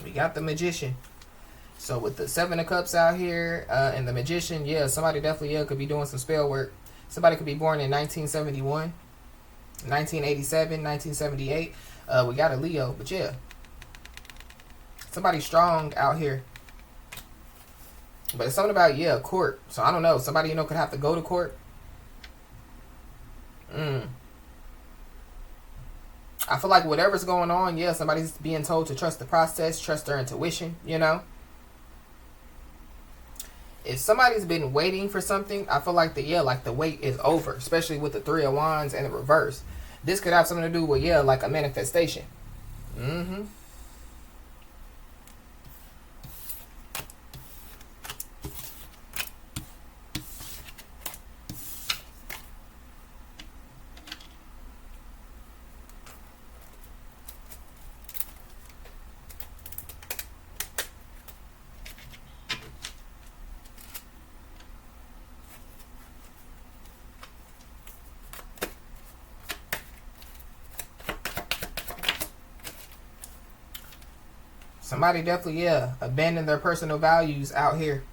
We got the Magician. So with the Seven of Cups out here, and the Magician, yeah, somebody definitely, yeah, could be doing some spell work. Somebody could be born in 1971, 1987, 1978. We got a Leo, but yeah, somebody strong out here. But it's something about, yeah, court. So I don't know. Somebody, you know, could have to go to court. I feel like whatever's going on, yeah, somebody's being told to trust the process, trust their intuition, you know. If somebody's been waiting for something, I feel like yeah, like the wait is over, especially with the Three of Wands and the reverse. This could have something to do with, yeah, like a manifestation. Somebody definitely, yeah, abandoned their personal values out here.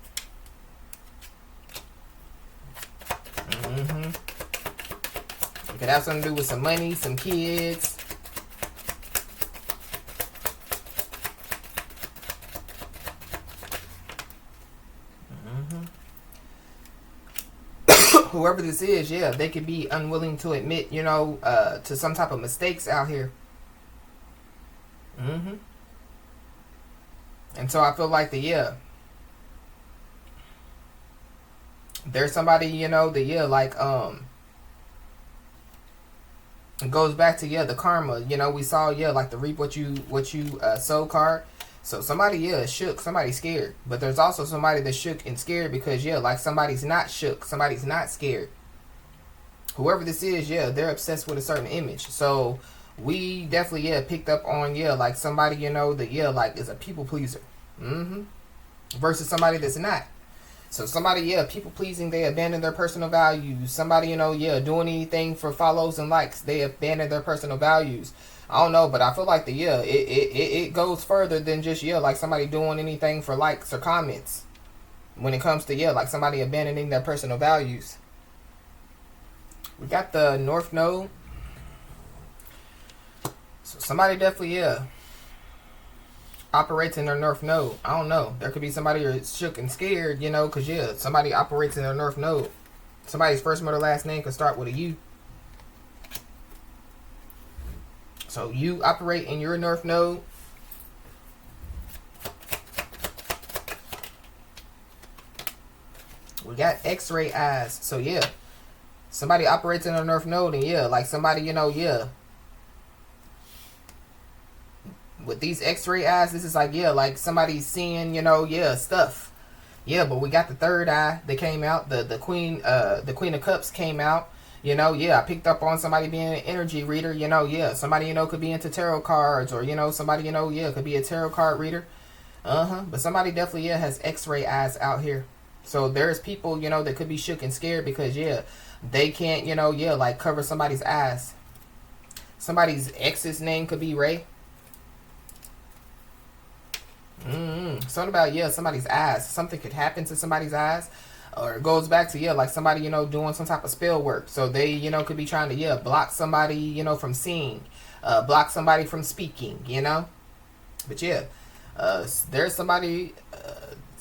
It could have something to do with some money, some kids. Whoever this is, yeah, they could be unwilling to admit, you know, to some type of mistakes out here. And so I feel like there's somebody, you know, like, it goes back to, the karma. You know, we saw, like the reap what you sow card. So somebody, is shook. Somebody's scared. But there's also somebody that's shook and scared because, like somebody's not shook. Somebody's not scared. Whoever this is, they're obsessed with a certain image. So we definitely, picked up on, like somebody, you know, that, like is a people pleaser. Versus somebody that's not. So somebody, yeah, people pleasing, they abandon their personal values. Somebody, yeah, doing anything for follows and likes, they abandon their personal values. I don't know, but I feel like it goes further than just, yeah, like somebody doing anything for likes or comments. When it comes to, yeah, like somebody abandoning their personal values. We got the North Node. So somebody definitely, yeah, operates in their North Node. I don't know. There could be somebody who's shook and scared, because, yeah, somebody operates in their North Node. Somebody's first, middle, last name could start with a U. So you operate in your North Node. We got X-ray eyes. So, yeah, somebody operates in their North Node, and, yeah, like somebody, yeah, with these X-ray eyes, this is like, yeah, like somebody's seeing, yeah, stuff. Yeah, but we got the third eye that came out. The Queen of Cups came out. Yeah, I picked up on somebody being an energy reader. Yeah, somebody, could be into tarot cards, or, somebody, yeah, could be a tarot card reader. But somebody definitely, yeah, has X-ray eyes out here. So there's people, that could be shook and scared because, yeah, they can't, yeah, like cover somebody's eyes. Somebody's ex's name could be Ray. Something about, yeah, somebody's eyes. Something could happen to somebody's eyes. Or it goes back to, yeah, like somebody, doing some type of spell work. So they, could be trying to, yeah, block somebody, from seeing. Block somebody from speaking, But, yeah, there's somebody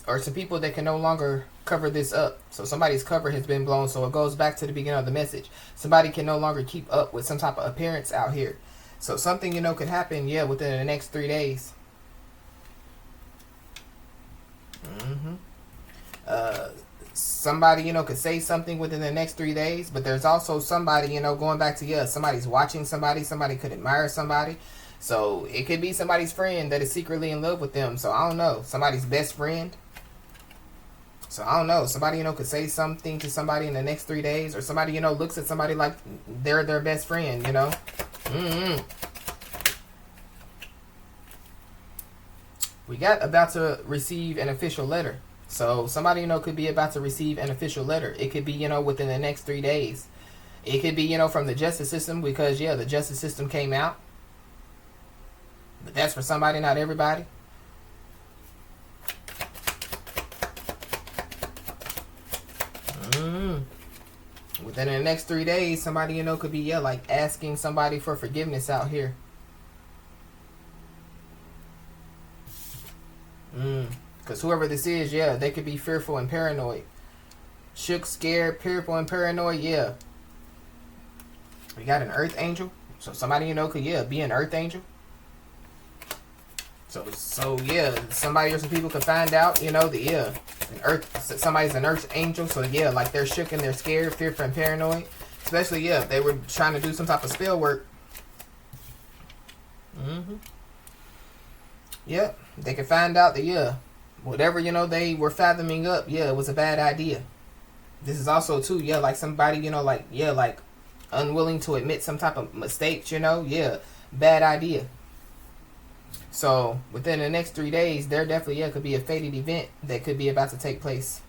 or some people that can no longer cover this up. So somebody's cover has been blown. So it goes back to the beginning of the message. Somebody can no longer keep up with some type of appearance out here. So something, could happen, yeah, within the next 3 days. Somebody, could say something within the next 3 days, but there's also somebody, going back to, yeah, somebody's watching somebody could admire somebody. So it could be somebody's friend that is secretly in love with them. So I don't know, somebody's best friend. So I don't know, somebody, could say something to somebody in the next 3 days, or somebody, looks at somebody like they're their best friend, We got about to receive an official letter. So somebody, could be about to receive an official letter. It could be, within the next 3 days. It could be, from the justice system because, yeah, the justice system came out. But that's for somebody, not everybody. Within the next 3 days, somebody, could be, yeah, like asking somebody for forgiveness out here. Because whoever this is, yeah, they could be fearful and paranoid. Shook, scared, fearful, and paranoid, yeah. We got an earth angel. So somebody, could, yeah, be an earth angel. So yeah, somebody or some people could find out, somebody's an earth angel. So yeah, like they're shook and they're scared, fearful, and paranoid. Especially, yeah, they were trying to do some type of spell work. Yep, they can find out that, yeah, whatever, they were fathoming up, yeah, it was a bad idea. This is also, too, yeah, like somebody, like, yeah, like unwilling to admit some type of mistakes, yeah, bad idea. So within the next 3 days, there definitely, yeah, could be a fated event that could be about to take place.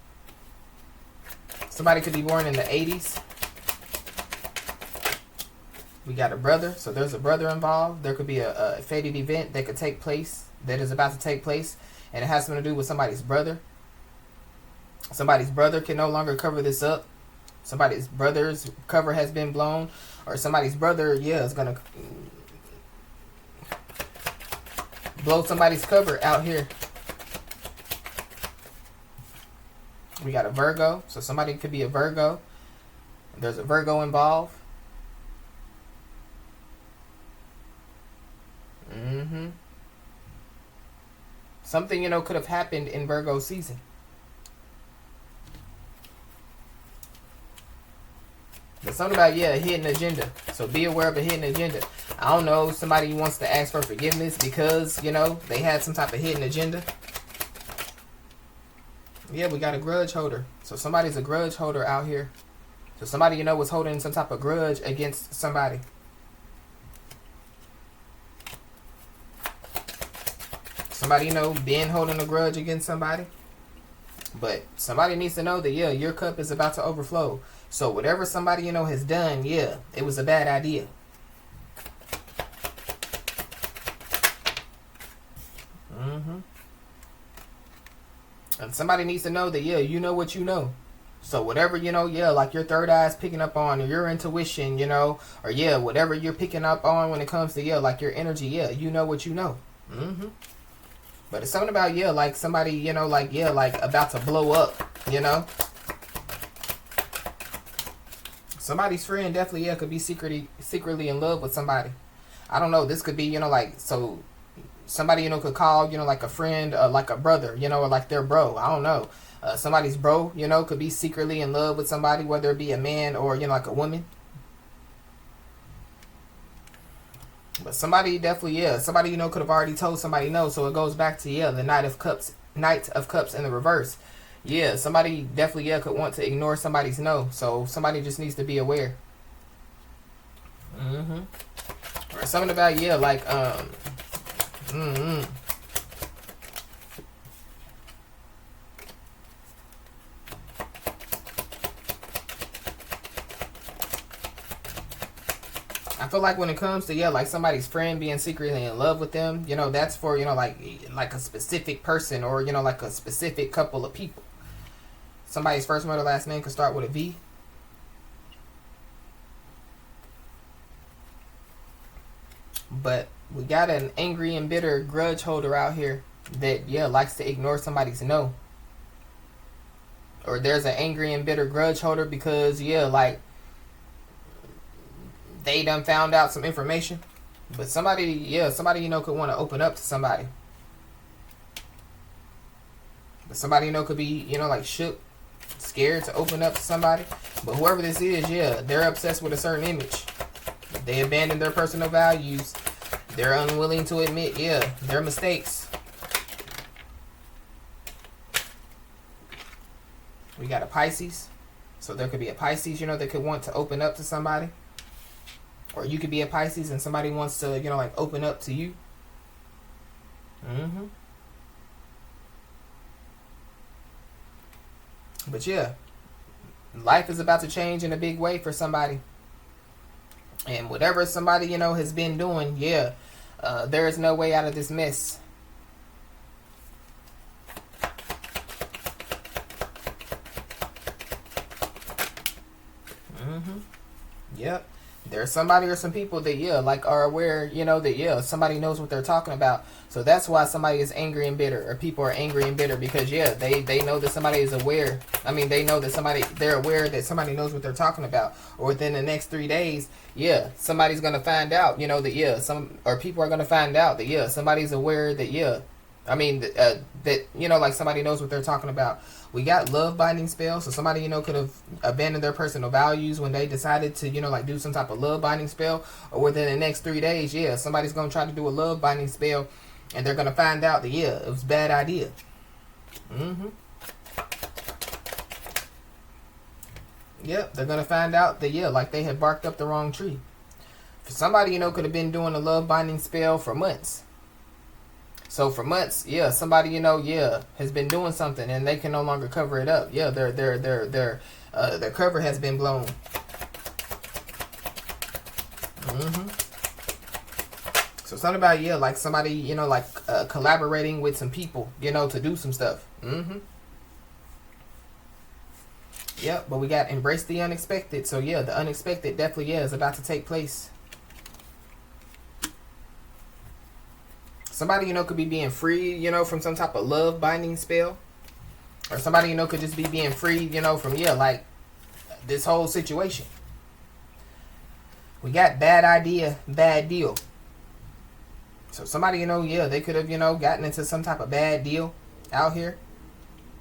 Somebody could be born in the 80s. We got a brother, so there's a brother involved. There could be a fated event that could take place, that is about to take place, and it has something to do with somebody's brother. Somebody's brother can no longer cover this up. Somebody's brother's cover has been blown, or somebody's brother, yeah, is gonna blow somebody's cover out here. We got a Virgo, so somebody could be a Virgo. There's a Virgo involved. Something, could have happened in Virgo season. But something about, yeah, a hidden agenda. So be aware of a hidden agenda. I don't know, somebody wants to ask for forgiveness because, they had some type of hidden agenda. Yeah, we got a grudge holder. So somebody's a grudge holder out here. So somebody, was holding some type of grudge against somebody. Somebody, been holding a grudge against somebody. But somebody needs to know that, yeah, your cup is about to overflow. So whatever somebody, has done, yeah, it was a bad idea. And somebody needs to know that, yeah, you know what you know. So whatever, yeah, like your third eye is picking up on, or your intuition, or yeah, whatever you're picking up on when it comes to, yeah, like your energy, yeah, you know what you know. But it's something about, yeah, like somebody, like, yeah, like about to blow up, Somebody's friend definitely, yeah, could be secretly in love with somebody. I don't know. This could be, like, so somebody, could call, like a friend, like a brother, or like their bro. I don't know. Somebody's bro, could be secretly in love with somebody, whether it be a man or, like a woman. But somebody definitely, yeah, somebody, could have already told somebody no. So it goes back to, yeah, the Knight of Cups in the reverse. Yeah, somebody definitely, yeah, could want to ignore somebody's no. So somebody just needs to be aware. Or something about, yeah, like, I feel like when it comes to, yeah, like somebody's friend being secretly in love with them, that's for, like a specific person, or, like a specific couple of people. Somebody's first, middle, last name could start with a V. But we got an angry and bitter grudge holder out here that, yeah, likes to ignore somebody's no. Or there's an angry and bitter grudge holder because, yeah, like they done found out some information. But somebody, could want to open up to somebody. But somebody, could be, like shook, scared to open up to somebody. But whoever this is, yeah, they're obsessed with a certain image. They abandon their personal values. They're unwilling to admit, yeah, their mistakes. We got a Pisces. So there could be a Pisces, that could want to open up to somebody. Or you could be a Pisces and somebody wants to, like open up to you. But yeah, life is about to change in a big way for somebody. And whatever somebody, has been doing, yeah, there is no way out of this mess. Yep. There's somebody or some people that, yeah, like are aware, that, yeah, somebody knows what they're talking about. So that's why somebody is angry and bitter, or people are angry and bitter, because, yeah, they know that somebody is aware. I mean, they know that they're aware that somebody knows what they're talking about. Or within the next 3 days, yeah, somebody's going to find out, that, yeah, people are going to find out that, yeah, somebody's aware that, yeah, I mean, that, like somebody knows what they're talking about. We got love binding spell. So somebody, could have abandoned their personal values when they decided to, like do some type of love binding spell. Or within the next 3 days, yeah, somebody's going to try to do a love binding spell. And they're going to find out that, yeah, it was a bad idea. Yep, they're going to find out that, yeah, like they had barked up the wrong tree. For somebody, could have been doing a love binding spell for months. So for months, yeah, somebody, yeah, has been doing something and they can no longer cover it up. Yeah, their cover has been blown. So something about, yeah, like somebody, like collaborating with some people, to do some stuff. Yep, but we got embrace the unexpected. So yeah, the unexpected definitely, yeah, is about to take place. Somebody, could be being free, from some type of love binding spell. Or somebody, could just be being free, from, yeah, like this whole situation. We got bad idea, bad deal. So somebody, yeah, they could have, gotten into some type of bad deal out here.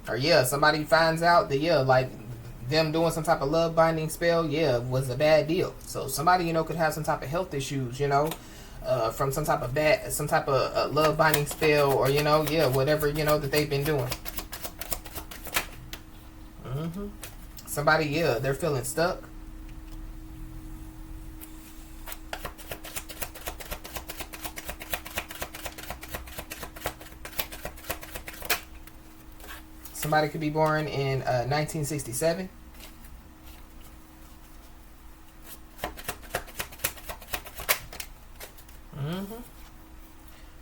Or, yeah, somebody finds out that, yeah, like them doing some type of love binding spell, yeah, was a bad deal. So somebody, could have some type of health issues, from some type of love binding spell, or, yeah, whatever, that they've been doing. Somebody, yeah, they're feeling stuck. Somebody could be born in 1967.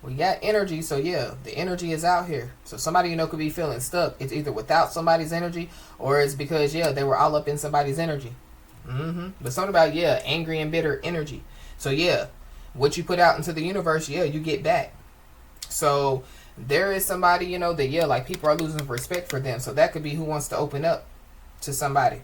We got energy, so yeah, the energy is out here. So somebody, could be feeling stuck. It's either without somebody's energy, or it's because, yeah, they were all up in somebody's energy. But something about, yeah, angry and bitter energy. So yeah, what you put out into the universe, yeah, you get back. So there is somebody, that, yeah, like people are losing respect for them. So that could be who wants to open up to somebody.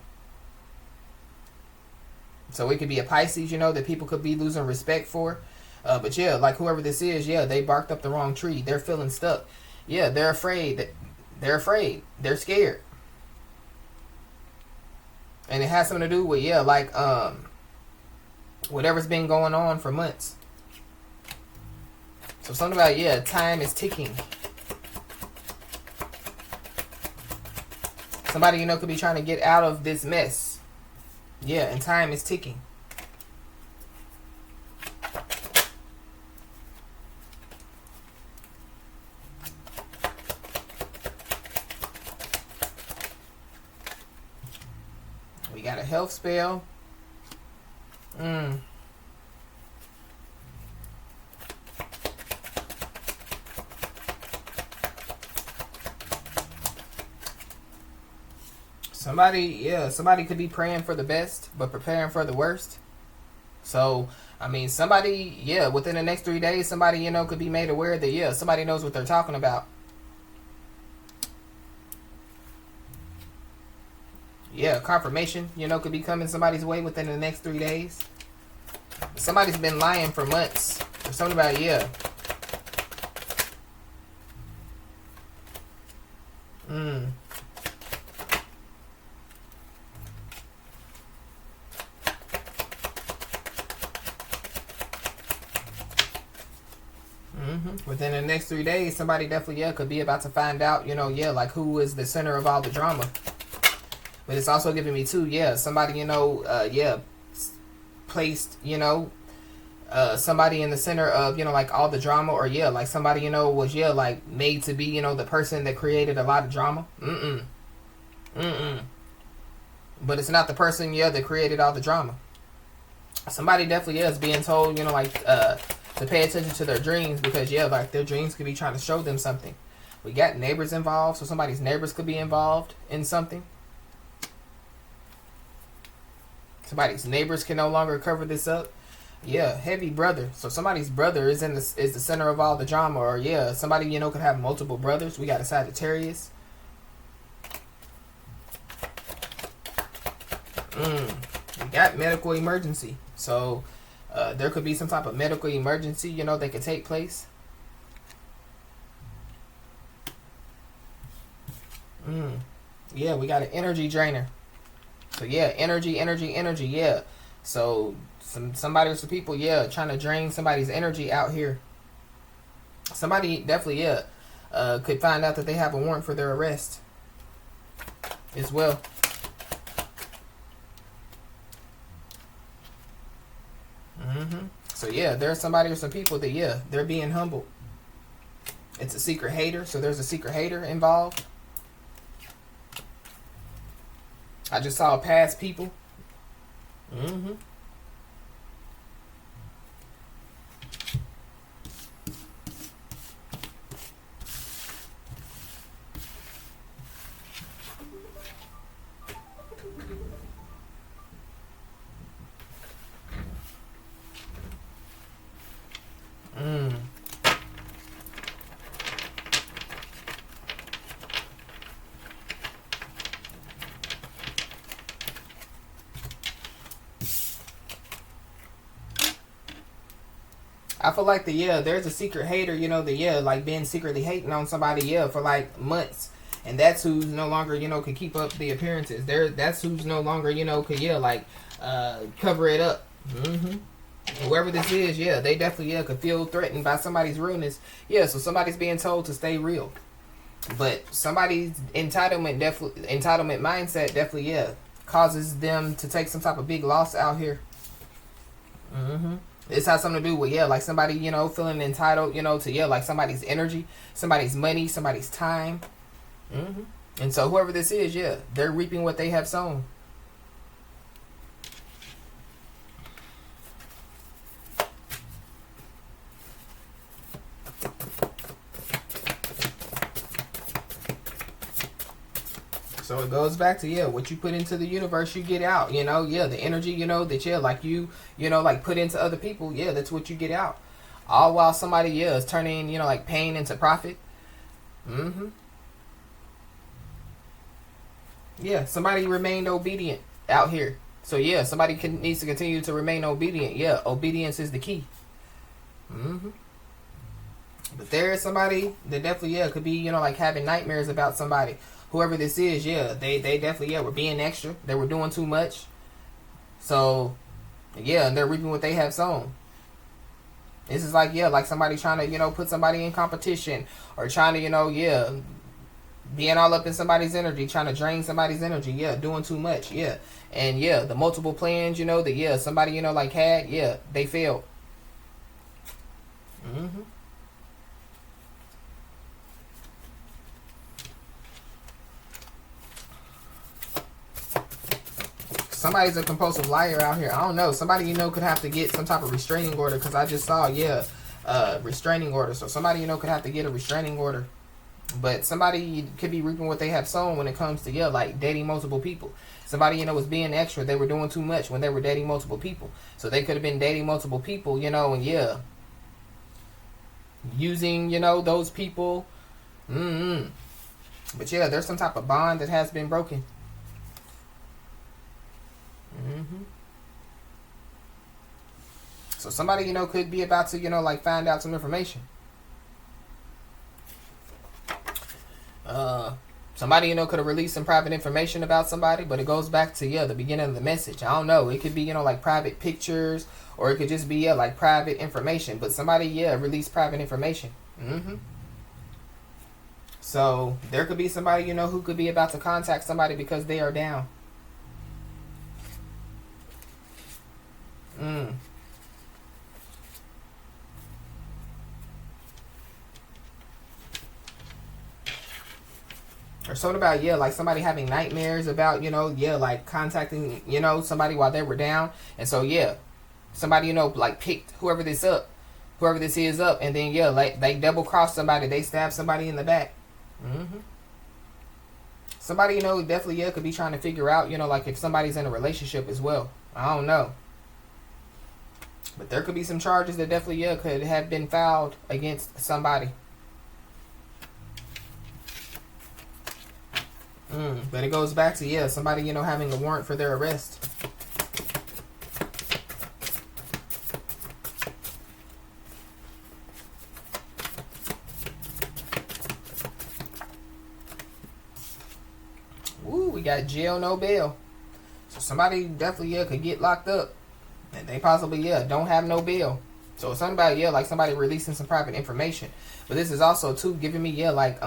So it could be a Pisces, that people could be losing respect for. But yeah, like whoever this is, yeah, they barked up the wrong tree. They're feeling stuck. Yeah, they're afraid. They're afraid. They're scared. And it has something to do with, yeah, like whatever's been going on for months. So something about, yeah, time is ticking. Somebody, could be trying to get out of this mess. Yeah, and time is ticking. We got a health spell. Somebody could be praying for the best, but preparing for the worst. So, somebody, within the next 3 days, somebody, could be made aware that, yeah, somebody knows what they're talking about. Yeah, confirmation, could be coming somebody's way within the next 3 days. Somebody's been lying for months. Or something about, yeah. Within the next 3 days, somebody definitely, yeah, could be about to find out, yeah, like who is the center of all the drama. But it's also giving me too, yeah, somebody, placed, somebody in the center of, like all the drama, or yeah, like somebody, was, yeah, like made to be, the person that created a lot of drama. But it's not the person, yeah, that created all the drama. Somebody definitely, yeah, is being told, like, to pay attention to their dreams, because, yeah, like their dreams could be trying to show them something. We got neighbors involved, so somebody's neighbors could be involved in something. Somebody's neighbors can no longer cover this up. Yeah, heavy brother. So somebody's brother is is the center of all the drama. Or yeah, somebody, could have multiple brothers. We got a Sagittarius. We got medical emergency. So there could be some type of medical emergency, that could take place. Yeah, we got an energy drainer. So yeah, energy, yeah. So somebody or some people, yeah, trying to drain somebody's energy out here. Somebody definitely, yeah, could find out that they have a warrant for their arrest as well. So yeah, there's somebody or some people that, yeah, they're being humbled. It's a secret hater, so there's a secret hater involved. I just saw past people. I feel like there's a secret hater, like being secretly hating on somebody, for like months. And that's who's no longer, can keep up the appearances. That's who's no longer, could, like, cover it up. Whoever this is, they definitely, could feel threatened by somebody's realness. So somebody's being told to stay real. But somebody's entitlement mindset definitely, causes them to take some type of big loss out here. This has something to do with, like somebody, feeling entitled, to, like somebody's energy, somebody's money, somebody's time. And so whoever this is, yeah, they're reaping what they have sown. So it goes back to, yeah, what you put into the universe, you get out, you know, yeah, the energy, you know, that, yeah, like you know, like put into other people, yeah, that's what you get out. All while somebody, yeah, is turning, you know, like pain into profit. Yeah, somebody remained obedient out here. So, yeah, somebody needs to continue to remain obedient. Yeah, obedience is the key. But there is somebody that definitely, yeah, could be, you know, like having nightmares about somebody. Whoever this is, yeah, they definitely, yeah, were being extra. They were doing too much. So, yeah, they're reaping what they have sown. This is like, yeah, like somebody trying to, you know, put somebody in competition, or trying to, you know, yeah, being all up in somebody's energy, trying to drain somebody's energy, yeah, doing too much, yeah. And, yeah, the multiple plans, you know, that, yeah, somebody, you know, like had, yeah, they failed. Somebody's a compulsive liar out here. I don't know. Somebody, you know, could have to get some type of restraining order, because I just saw, yeah, restraining order. So somebody, you know, could have to get a restraining order. But somebody could be reaping what they have sown when it comes to, yeah, like dating multiple people. Somebody, you know, was being extra. They were doing too much when they were dating multiple people. So they could have been dating multiple people, you know, and, yeah, using, you know, those people. But, yeah, there's some type of bond that has been broken. So somebody, you know, could be about to, you know, like find out some information. Somebody, you know, could have released some private information about somebody, but it goes back to, yeah, the beginning of the message. I don't know. It could be, you know, like private pictures, or it could just be, yeah, like private information. But somebody, yeah, released private information. So there could be somebody, you know, who could be about to contact somebody because they are down. Or something about, yeah, like somebody having nightmares about, you know, yeah, like contacting, you know, somebody while they were down. And so, yeah, somebody, you know, like picked whoever this is up, and then, yeah, like they double cross somebody, they stab somebody in the back. Somebody, you know, definitely, yeah, could be trying to figure out, you know, like if somebody's in a relationship as well. I don't know. But there could be some charges that definitely, yeah, could have been filed against somebody. But it goes back to, yeah, somebody, you know, having a warrant for their arrest. Woo, we got jail, no bail. So somebody definitely, yeah, could get locked up. And they possibly, yeah, don't have no bail. So it's something about, yeah, like somebody releasing some private information. But this is also, too, giving me, yeah, like,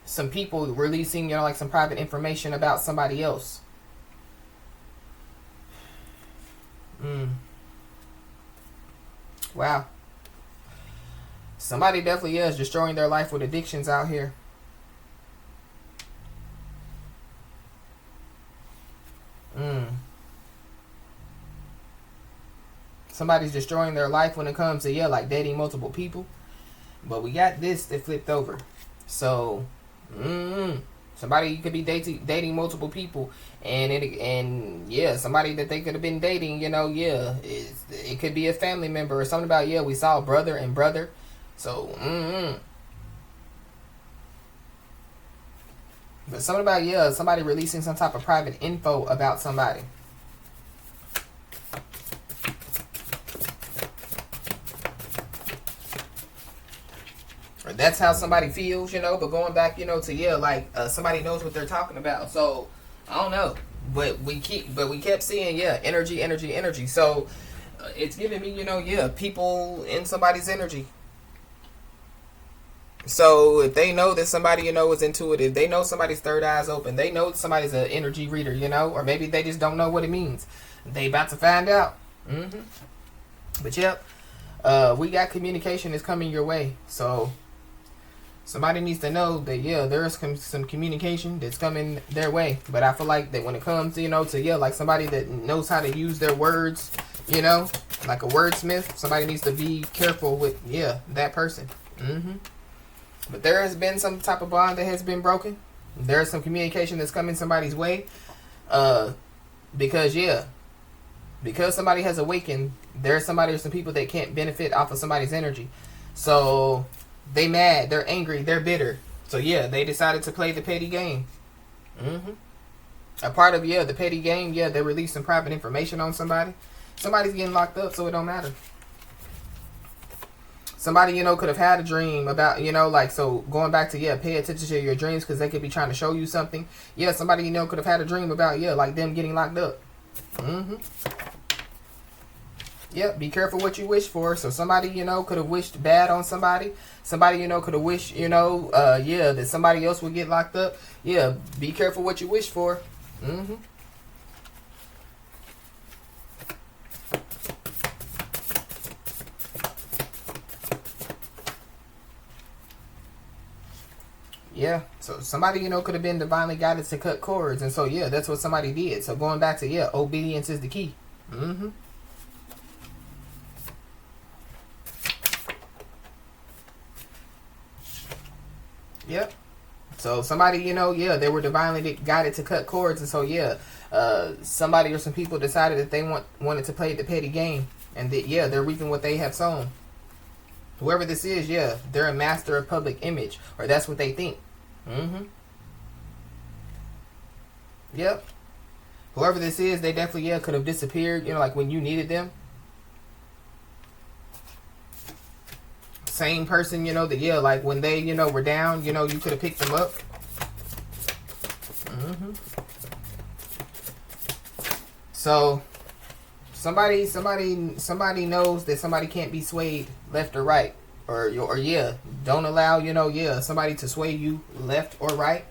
some people releasing, you know, like some private information about somebody else. Wow. Somebody definitely is destroying their life with addictions out here. Somebody's destroying their life when it comes to, yeah, like dating multiple people. But we got this that flipped over. So somebody could be dating multiple people, and yeah, somebody that they could have been dating, you know, yeah, it could be a family member or something about, yeah, we saw brother and brother. So but something about, yeah, somebody releasing some type of private info about somebody. That's how somebody feels, you know. But going back, you know, to, yeah, like somebody knows what they're talking about. So I don't know, but we kept seeing, yeah, energy. So it's giving me, you know, yeah, people in somebody's energy. So if they know that somebody, you know, is intuitive, they know somebody's third eye's open, they know somebody's an energy reader, you know, or maybe they just don't know what it means. They about to find out. But yep, we got communication is coming your way. So Somebody needs to know that, yeah, there is some communication that's coming their way. But I feel like that when it comes, to, yeah, like somebody that knows how to use their words, like a wordsmith, somebody needs to be careful with, yeah, that person. But there has been some type of bond that has been broken. There's some communication that's coming somebody's way. Because somebody has awakened, there's somebody or some people that can't benefit off of somebody's energy. So they mad, they're angry, they're bitter. So yeah, they decided to play the petty game. A part of, the petty game, they release some private information on somebody. Somebody's getting locked up, so it don't matter. Somebody, could have had a dream about, so going back to, pay attention to your dreams because they could be trying to show you something. Yeah, somebody, could have had a dream about, like them getting locked up. Yep, be careful what you wish for. So somebody, could have wished bad on somebody. Somebody, could have wished, that somebody else would get locked up. Yeah, be careful what you wish for. Yeah, so somebody, could have been divinely guided to cut cords. And so, yeah, that's what somebody did. So going back to, obedience is the key. Yep. So somebody, they were divinely guided to cut cords. And so, somebody or some people decided that they wanted to play the petty game. And that, they're reaping what they have sown. Whoever this is, they're a master of public image. Or that's what they think. Yep. Whoever this is, they definitely, could have disappeared, like when you needed them. Same person, that, like when they, were down, you could have picked them up. So, somebody knows that somebody can't be swayed left or right. Or don't allow, somebody to sway you left or right.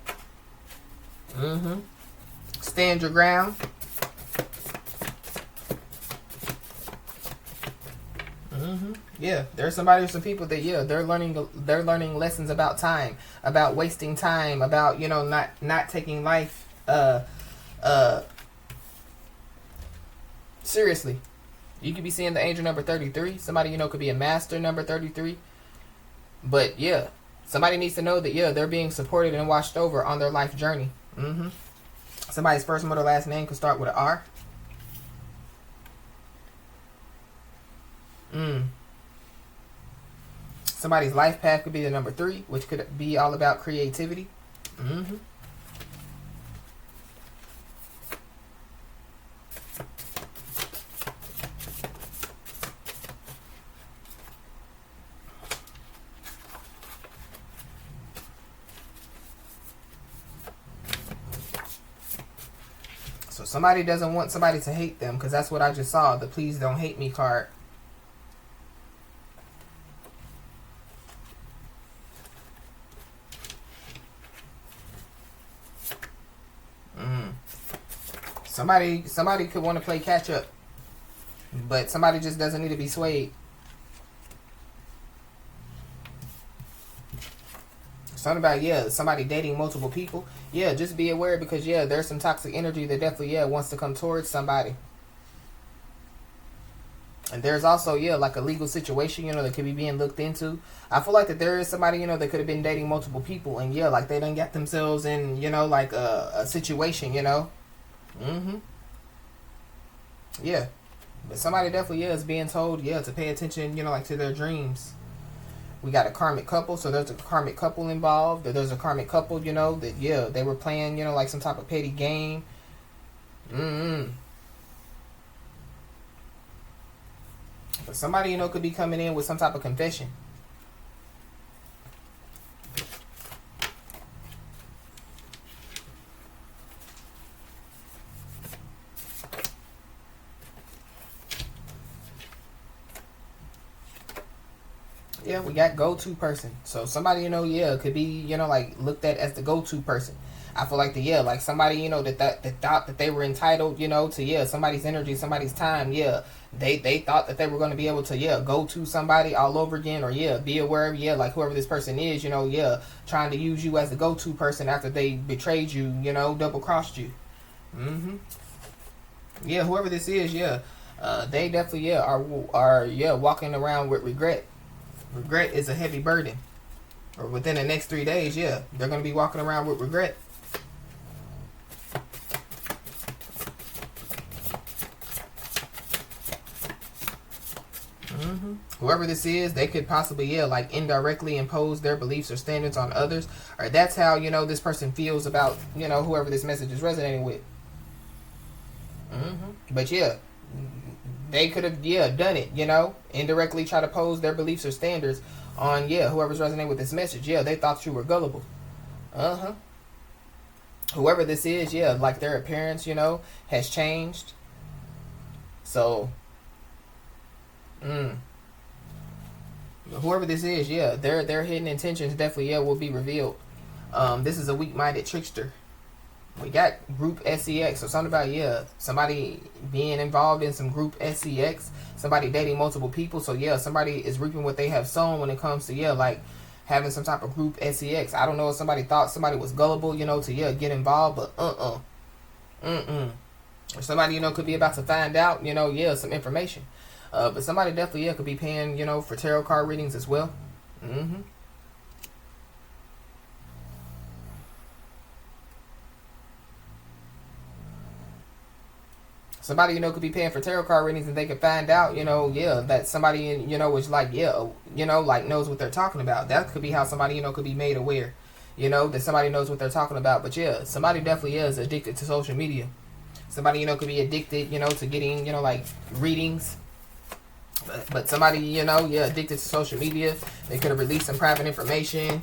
Stand your ground. Yeah, there's somebody or some people that, they're learning lessons about time, about wasting time, about, not taking life seriously. You could be seeing the angel number 33. Somebody, could be a master number 33. But, somebody needs to know that, they're being supported and watched over on their life journey. Somebody's first, middle, last name could start with an R. Somebody's life path could be the number 3, which could be all about creativity. So somebody doesn't want somebody to hate them, because that's what I just saw, the please don't hate me card. Somebody could want to play catch up, but somebody just doesn't need to be swayed. Something about, somebody dating multiple people. Just be aware because, there's some toxic energy that definitely, wants to come towards somebody. And there's also, like a legal situation, that could be being looked into. I feel like that there is somebody, that could have been dating multiple people. And, like they done got themselves in, like a situation, Yeah. But somebody definitely, is being told, to pay attention, like to their dreams. We got a karmic couple, so there's a karmic couple involved. There's a karmic couple, that, they were playing, like some type of petty game. But somebody, could be coming in with some type of confession. We got go-to person. So somebody, could be, like looked at as the go-to person. I feel like like somebody, that thought that they were entitled, to somebody's energy, somebody's time. They thought that they were going to be able to go to somebody all over again, or be aware of like whoever this person is, trying to use you as the go-to person after they betrayed you, double crossed you. Whoever this is, they definitely are walking around with regret. Regret is a heavy burden. Or within the next 3 days, they're going to be walking around with regret. Whoever this is, they could possibly, like indirectly impose their beliefs or standards on others. Or that's how, this person feels about, whoever this message is resonating with. But they could have, done it, indirectly try to pose their beliefs or standards on, whoever's resonating with this message. They thought you were gullible. Whoever this is, like their appearance, has changed. So, whoever this is, their hidden intentions definitely, will be revealed. This is a weak-minded trickster. We got group SEX, so something about, somebody being involved in some group SEX, somebody dating multiple people, so somebody is reaping what they have sown when it comes to, like, having some type of group SEX. I don't know if somebody thought somebody was gullible, to, get involved, but, Or somebody, could be about to find out, some information. But somebody definitely, could be paying, for tarot card readings as well. Somebody, could be paying for tarot card readings and they could find out, that somebody, is like, like knows what they're talking about. That could be how somebody, could be made aware, that somebody knows what they're talking about. But somebody definitely is addicted to social media. Somebody, could be addicted, to getting, like readings. But somebody, addicted to social media. They could have released some private information.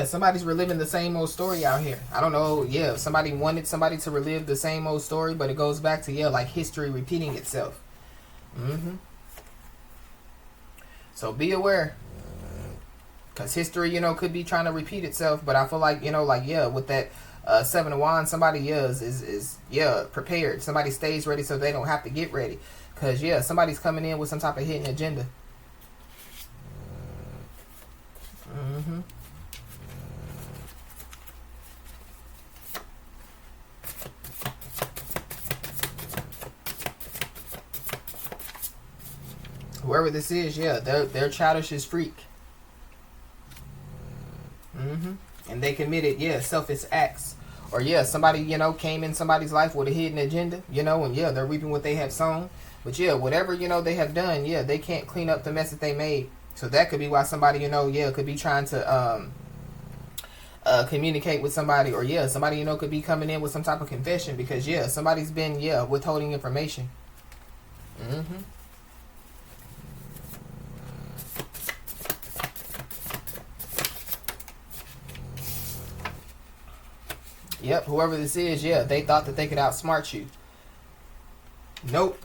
Somebody's reliving the same old story out here. I don't know, somebody wanted somebody to relive the same old story, but it goes back to, like history repeating itself. So be aware. Because history, could be trying to repeat itself, but I feel like, with that Seven of Wands, somebody is prepared. Somebody stays ready so they don't have to get ready. Because, somebody's coming in with some type of hidden agenda. Whoever this is, they're childish as freak. And they committed, selfish acts. Or, somebody, came in somebody's life with a hidden agenda, and, they're reaping what they have sown. But, whatever, they have done, they can't clean up the mess that they made. So that could be why somebody, could be trying to communicate with somebody. Or, somebody, could be coming in with some type of confession. Because, somebody's been, withholding information. Yep, whoever this is, they thought that they could outsmart you. Nope.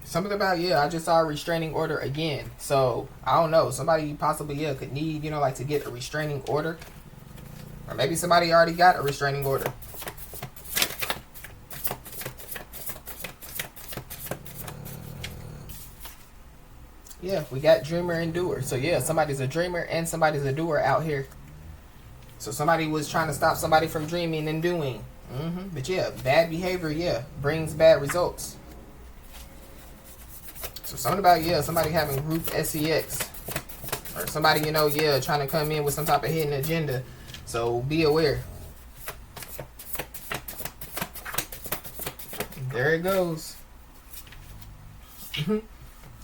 Something about, I just saw a restraining order again. So, I don't know. Somebody possibly, could need, like to get a restraining order. Or maybe somebody already got a restraining order. We got dreamer and doer. So, somebody's a dreamer and somebody's a doer out here. So somebody was trying to stop somebody from dreaming and doing. But bad behavior, brings bad results. So something about, somebody having group SEX. Or somebody, trying to come in with some type of hidden agenda. So be aware. There it goes.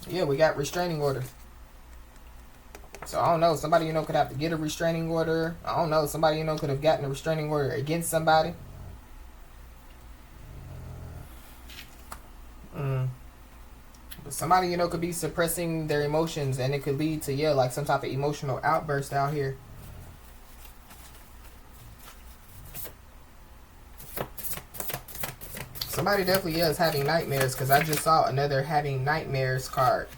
We got restraining order. So, I don't know. Somebody, could have to get a restraining order. I don't know. Somebody, could have gotten a restraining order against somebody. But somebody, could be suppressing their emotions. And it could lead to, like some type of emotional outburst out here. Somebody definitely is having nightmares, because I just saw another having nightmares card.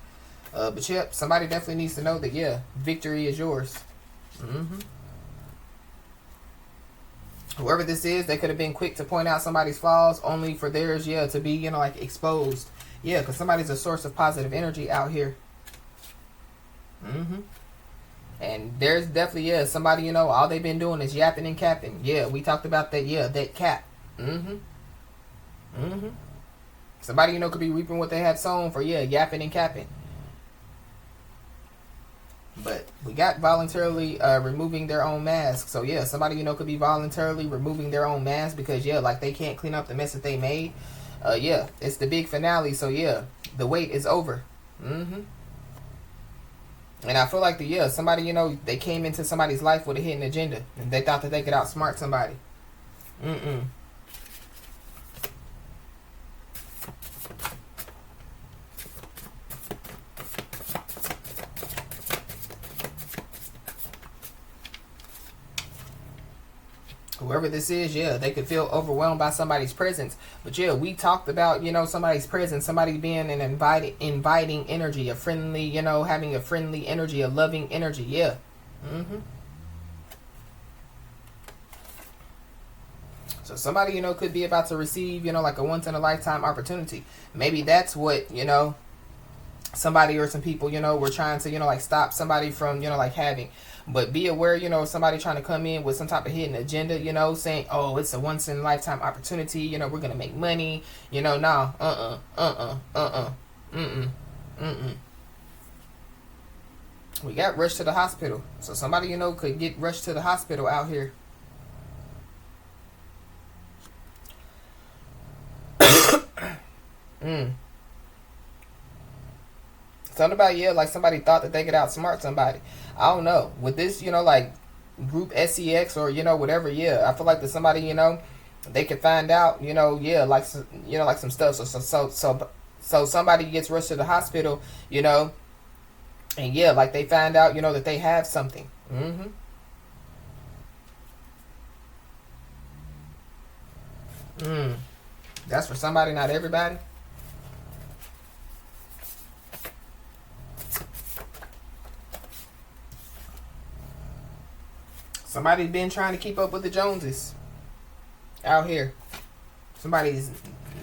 But yep, somebody definitely needs to know that, yeah, victory is yours. Whoever this is, they could have been quick to point out somebody's flaws, only for theirs, yeah, to be, you know, like exposed. Yeah, because somebody's a source of positive energy out here. And there's definitely, yeah, somebody, you know, all they've been doing is yapping and capping. Yeah, we talked about that, yeah, that cap. Somebody, you know, could be reaping what they have sown for, yeah, yapping and capping. But we got voluntarily removing their own mask. So, yeah, somebody, you know, could be voluntarily removing their own mask because, yeah, like they can't clean up the mess that they made. Yeah, it's the big finale. So, yeah, the wait is over. And I feel like somebody, you know, they came into somebody's life with a hidden agenda. And they thought that they could outsmart somebody. Whoever this is, yeah, they could feel overwhelmed by somebody's presence. But yeah, we talked about, you know, somebody's presence, somebody being an inviting energy, a friendly, you know, having a friendly energy, a loving energy. Yeah. So somebody, you know, could be about to receive, you know, like a once in a lifetime opportunity. Maybe that's what, you know, somebody or some people, you know, were trying to, you know, like stop somebody from, you know, like having. But be aware, you know, somebody trying to come in with some type of hidden agenda, you know, saying, oh, it's a once in a lifetime opportunity, you know, we're going to make money, you know, no, We got rushed to the hospital. So somebody, you know, could get rushed to the hospital out here. Something about, yeah, like somebody thought that they could outsmart somebody. I don't know. With this, you know, like group SEX or, you know, whatever, yeah, I feel like that somebody, you know, they could find out, you know, yeah, like, you know, like some stuff. So somebody gets rushed to the hospital, you know, and yeah, like they find out, you know, that they have something. That's for somebody, not everybody. Somebody's been trying to keep up with the Joneses out here. Somebody's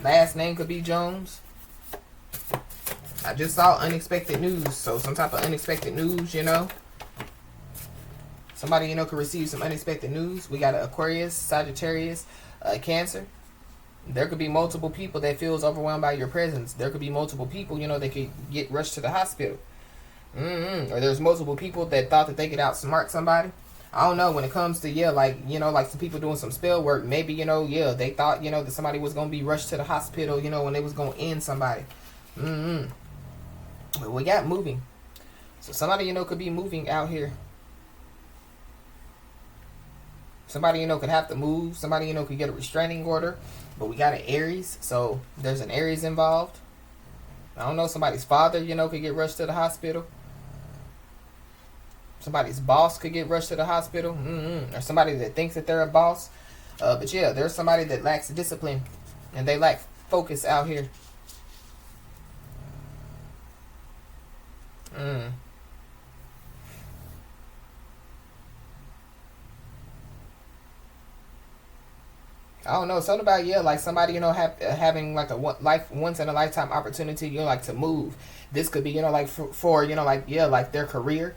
last name could be Jones. I just saw unexpected news. So some type of unexpected news, you know. Somebody, you know, could receive some unexpected news. We got an Aquarius, Sagittarius, Cancer. There could be multiple people that feels overwhelmed by your presence. There could be multiple people, you know, that could get rushed to the hospital. Or there's multiple people that thought that they could outsmart somebody. I don't know, when it comes to, yeah, like, you know, like some people doing some spell work, maybe, you know, yeah, they thought, you know, that somebody was going to be rushed to the hospital, you know, when they was going to end somebody. But we got moving. So somebody, you know, could be moving out here. Somebody, you know, could have to move. Somebody, you know, could get a restraining order. But we got an Aries, so there's an Aries involved. I don't know, somebody's father, you know, could get rushed to the hospital. Somebody's boss could get rushed to the hospital. Or somebody that thinks that they're a boss. But yeah, there's somebody that lacks discipline. And they lack focus out here. I don't know, something about, yeah, like somebody, you know, having like a once in a lifetime opportunity, you know, like to move. This could be, you know, like for you know, like, yeah, like their career.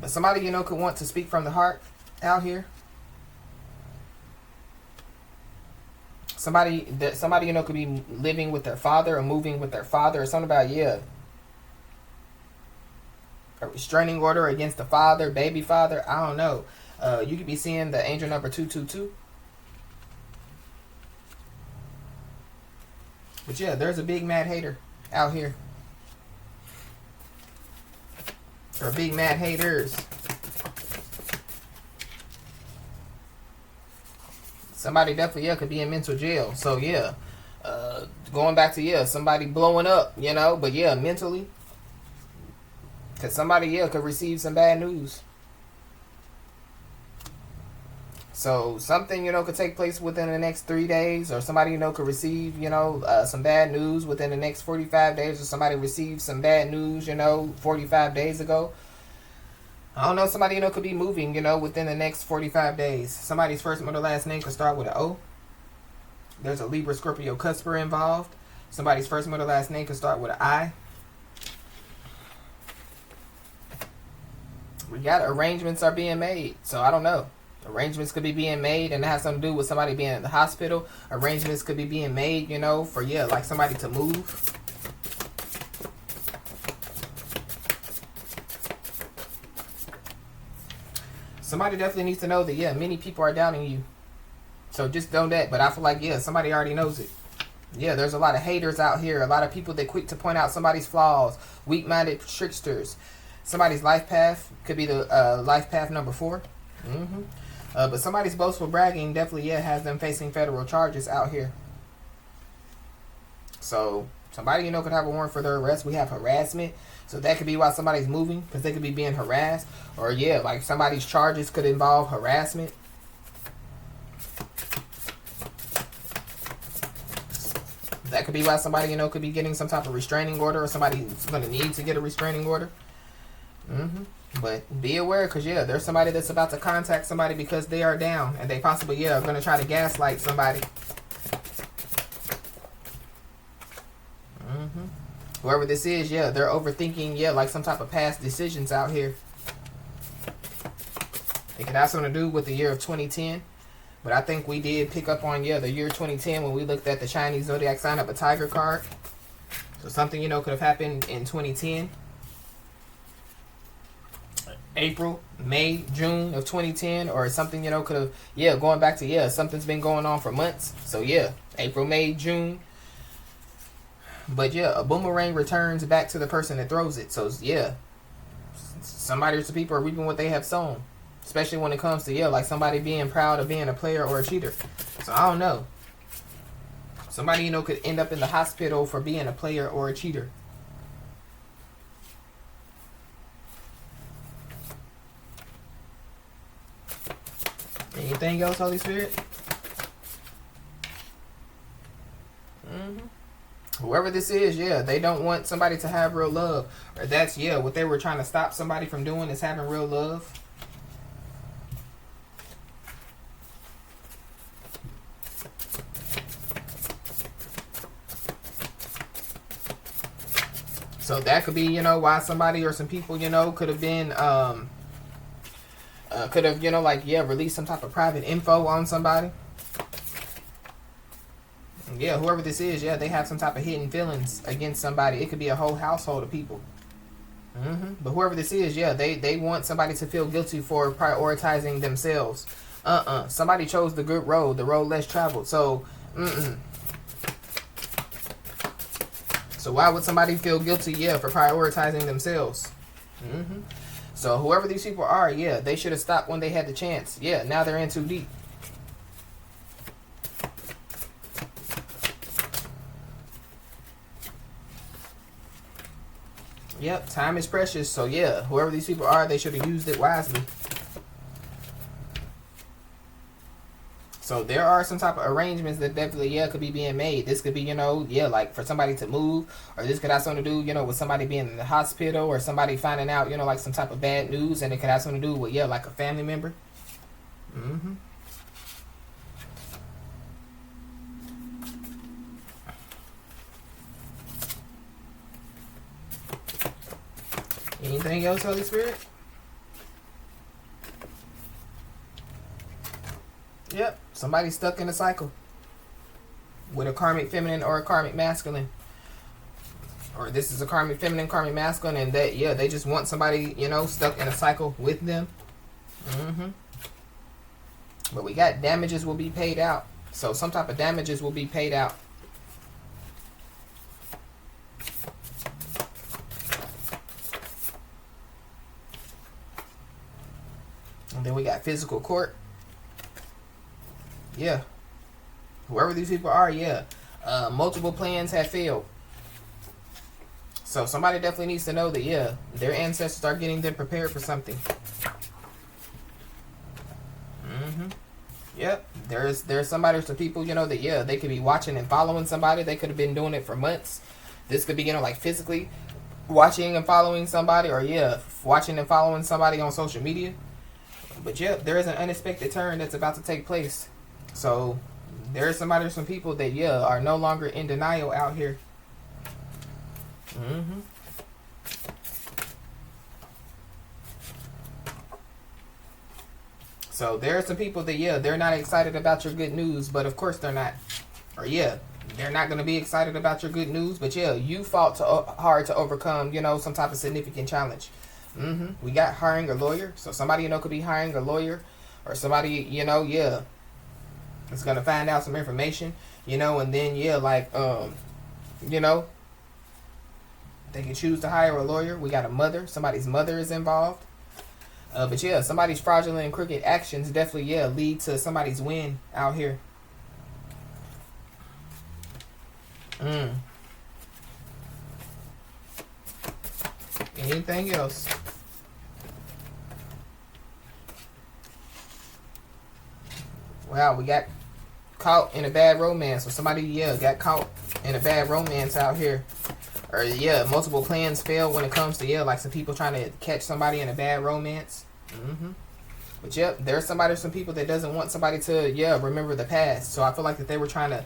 But somebody, you know, could want to speak from the heart out here. Somebody, you know, could be living with their father or moving with their father or something about, yeah, a restraining order against the father, baby father. I don't know. You could be seeing the angel number 222. But yeah, there's a big mad hater out here. Or big mad haters. Somebody definitely, yeah, could be in mental jail. So yeah, going back to, yeah, somebody blowing up, you know, but yeah, mentally. Because somebody, yeah, could receive some bad news. So something, could take place within the next 3 days, or somebody, could receive, some bad news within the next 45 days, or somebody received some bad news, 45 days ago. I don't know, somebody, could be moving, within the next 45 days. Somebody's first, middle, last name could start with an O. There's a Libra, Scorpio, Cusper involved. Somebody's first, middle, last name could start with an I. We got arrangements are being made, so I don't know. Arrangements could be being made, and it has something to do with somebody being in the hospital. Arrangements could be being made, for, like somebody to move. Somebody definitely needs to know that, many people are doubting you. So just know that. But I feel like, somebody already knows it. There's a lot of haters out here. A lot of people that quick to point out somebody's flaws. Weak-minded tricksters. Somebody's life path could be the life path number 4. But somebody's boastful bragging definitely, has them facing federal charges out here. So somebody, could have a warrant for their arrest. We have harassment. So that could be why somebody's moving, because they could be being harassed. Or, like somebody's charges could involve harassment. That could be why somebody, could be getting some type of restraining order, or somebody's going to need to get a restraining order. But be aware, because, there's somebody that's about to contact somebody because they are down. And they possibly, are going to try to gaslight somebody. Whoever this is, they're overthinking, like some type of past decisions out here. It could have something to do with the year of 2010. But I think we did pick up on, the year 2010 when we looked at the Chinese zodiac sign of a tiger card. So something, could have happened in 2010. April, May, June of 2010, or something, could have, going back to, something's been going on for months. So, April, May, June. But, a boomerang returns back to the person that throws it. So, somebody or some people are reaping what they have sown. Especially when it comes to, like somebody being proud of being a player or a cheater. So, I don't know. Somebody, could end up in the hospital for being a player or a cheater. Anything else, Holy Spirit? Whoever this is, they don't want somebody to have real love. Or that's, what they were trying to stop somebody from doing is having real love. So that could be, why somebody or some people, could have been, could have, released some type of private info on somebody. Whoever this is, they have some type of hidden feelings against somebody. It could be a whole household of people. But whoever this is, they want somebody to feel guilty for prioritizing themselves. Somebody chose the good road, the road less traveled. So, So why would somebody feel guilty, for prioritizing themselves? So whoever these people are, they should have stopped when they had the chance. Now they're in too deep. Yep, time is precious. So whoever these people are, they should have used it wisely. So there are some type of arrangements that definitely, could be being made. This could be, like for somebody to move, or this could have something to do, with somebody being in the hospital, or somebody finding out, like some type of bad news, and it could have something to do with, like a family member. Anything else, Holy Spirit? Yep, somebody's stuck in a cycle with a karmic feminine or a karmic masculine. Or this is a karmic feminine, karmic masculine, and that, they just want somebody, stuck in a cycle with them. But we got damages will be paid out. So some type of damages will be paid out. And then we got physical court. Whoever these people are, multiple plans have failed. So somebody definitely needs to know that, their ancestors are getting them prepared for something. there's somebody or some people, you know, that yeah, they could be watching and following somebody. They could have been doing it for months. This could be, you know, like physically watching and following somebody, or yeah, watching and following somebody on social media. But yeah, there is an unexpected turn that's about to take place. So there's somebody or some people that yeah are no longer in denial out here. So there are some people that yeah, they're not excited about your good news, but of course they're not. Or yeah, they're not going to be excited about your good news, but yeah, you fought hard to overcome, you know, some type of significant challenge. We got hiring a lawyer. So somebody, you know, could be hiring a lawyer, or somebody, you know, yeah, is going to find out some information, you know, and then yeah, like you know, they can choose to hire a lawyer. We got a mother. Somebody's mother is involved. But yeah, somebody's fraudulent and crooked actions definitely, yeah, lead to somebody's win out here. Anything else? Wow, we got caught in a bad romance. So somebody, yeah, got caught in a bad romance out here. Or yeah, multiple plans fail when it comes to yeah, like some people trying to catch somebody in a bad romance. But yep, there's somebody, some people that doesn't want somebody to yeah remember the past. So I feel like that they were trying to,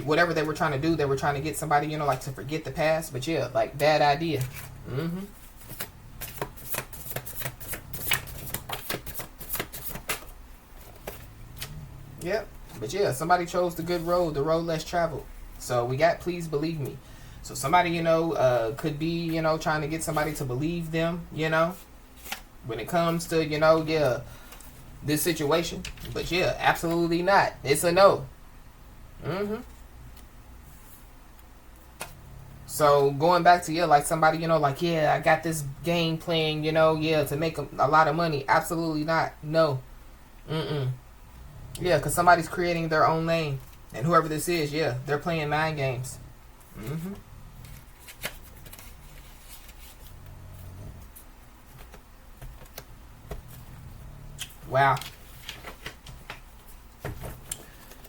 whatever they were trying to do, they were trying to get somebody, you know, like to forget the past. But yeah, like bad idea. Yep. But yeah, somebody chose the good road, the road less traveled. So we got please believe me. So somebody, you know, could be, you know, trying to get somebody to believe them, you know, when it comes to, you know, yeah, this situation. But yeah, absolutely not. It's a no. So going back to, yeah, like somebody, you know, like, yeah, I got this game playing, you know, yeah, to make a lot of money. Absolutely not. No. Yeah, because somebody's creating their own lane. And whoever this is, yeah, they're playing mind games. Wow.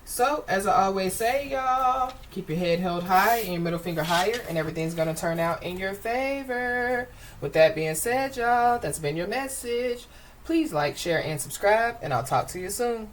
So, as I always say, y'all, keep your head held high and your middle finger higher, and everything's going to turn out in your favor. With that being said, y'all, that's been your message. Please like, share, and subscribe, and I'll talk to you soon.